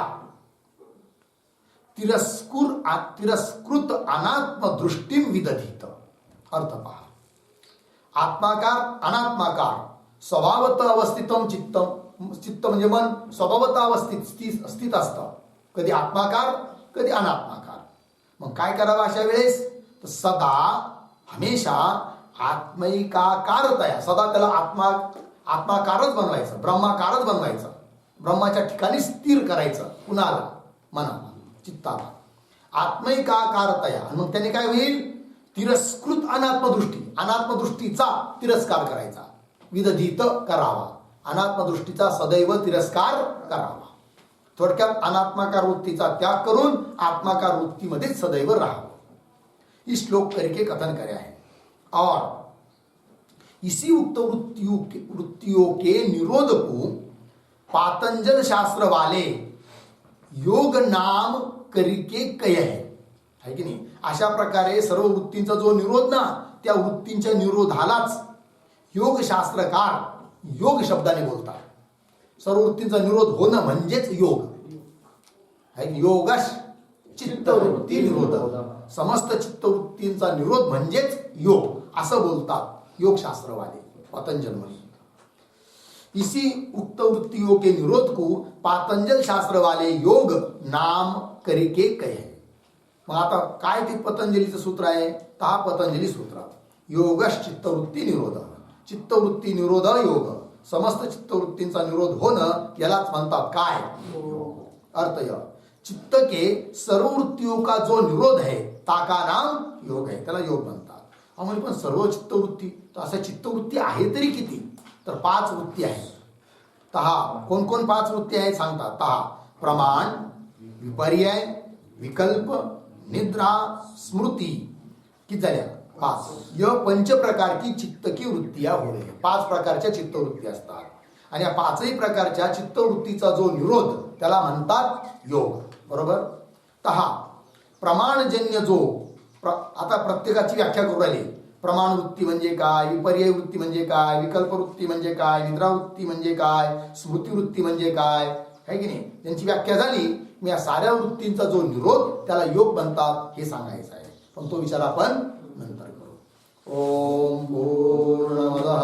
तिरस्कृत अनात्म दृष्टिम विदधीत. अर्थ पहा. आत्माकार अनात्माकार स्वभावत अवस्थितम चित्तम, चित्त म्हणजे मन स्वभावत अवस्थित स्थित असतं, कधी आत्माकार कधी अनात्माकार. मग काय करावं अशा वेळेस, तर सदा हमेशा आत्मैकाकारतया, सदा त्याला आत्माकारच बनवायचं, ब्रह्माकारच बनवायचं, ब्रह्माच्या ठिकाणी स्थिर करायचं. कुणाला, मनाला, चित्ताला. आत्मैकाकारतया. मग त्याने काय होईल, तिरस्कृत अनात्मदृष्टी, अनात्मदृष्टीचा तिरस्कार करायचा. विदधीत करावा, अनात्मदृष्टीचा सदैव तिरस्कार करावा. थोडक्यात अनात्माकार वृत्तीचा त्याग करून आत्माकार वृत्तीमध्ये सदैव राहावं. इस श्लोक करके कथन करे है. और इसी उक्त वृत्तियों के निरोध को पातंजल शास्त्र वाले योग नाम करके कहे है की नाही. अशा प्रकारे सर्व वृत्तींचा जो निरोध ना, त्या वृत्तींच्या निरोधालाच योग शास्त्रकार योग शब्दाने बोलतात. सर्व वृत्तींचा निरोध होणं म्हणजेच योग है. योगश चित्तवृत्ती निरोध, समस्त चित्तवृत्तींचा निरोध म्हणजेच योग असं बोलतात योगशास्त्रवाले, पतंजल म्हणे. इसी उक्त वृत्तियों के निरोध को पातंजल शास्त्र वाले योग नाम करके कहे. मग आता काय ते पतंजलीचं सूत्र आहे, तर हा पतंजली सूत्र. योगश चित्तवृत्ती निरोध, चित्तवृत्ती निरोध योग, समस्त चित्तवृत्तींचा निरोध होणं यालाच म्हणतात काय, अर्थ य. चित्त के सर्व वृत्तियों का जो निरोध है ताका नाम योग है, त्याला योग म्हणतात. आम्ही पण सर्व चित्तवृत्ती, तर असं चित्तवृत्ती आहे तरी किती, तर 5 वृत्ती आहेत. तहा कोण कोण 5 वृत्ती आहेत सांगतात. तहा प्रमाण, विपर्यय, विकल्प, निद्रा, स्मृती. किती झाल्या, 5. य 5 प्रकार की चित्त की वृत्तियां हो रही. 5 प्रकारच्या चित्तवृत्ती असतात आणि या 5ही प्रकारच्या चित्तवृत्तीचा जो निरोध त्याला म्हणतात योग. बरोबर. तहा प्रमाणजन्य जो आता प्रत्येकाची व्याख्या करू राहिली. प्रमाण वृत्ती म्हणजे काय, विपर्यय वृत्ती म्हणजे काय, विकल्प वृत्ती म्हणजे काय, निद्रा वृत्ती म्हणजे काय, स्मृती वृत्ती म्हणजे काय, है की नाही. त्यांची व्याख्या झाली. मी या साऱ्या वृत्तींचा जो निरोध त्याला योग म्हणतात हे सांगायचं आहे. पण तो विचार आपण नंतर करू. ओम पूर्णमदः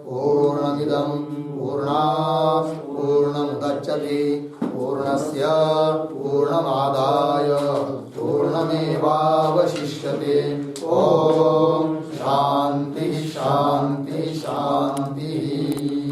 पूर्णमिदं पूर्णात् पूर्णमुदच्यते पूर्णस्य पूर्णमादाय पूर्णमेवावशिष्यते। ओम शांति शांति शांति।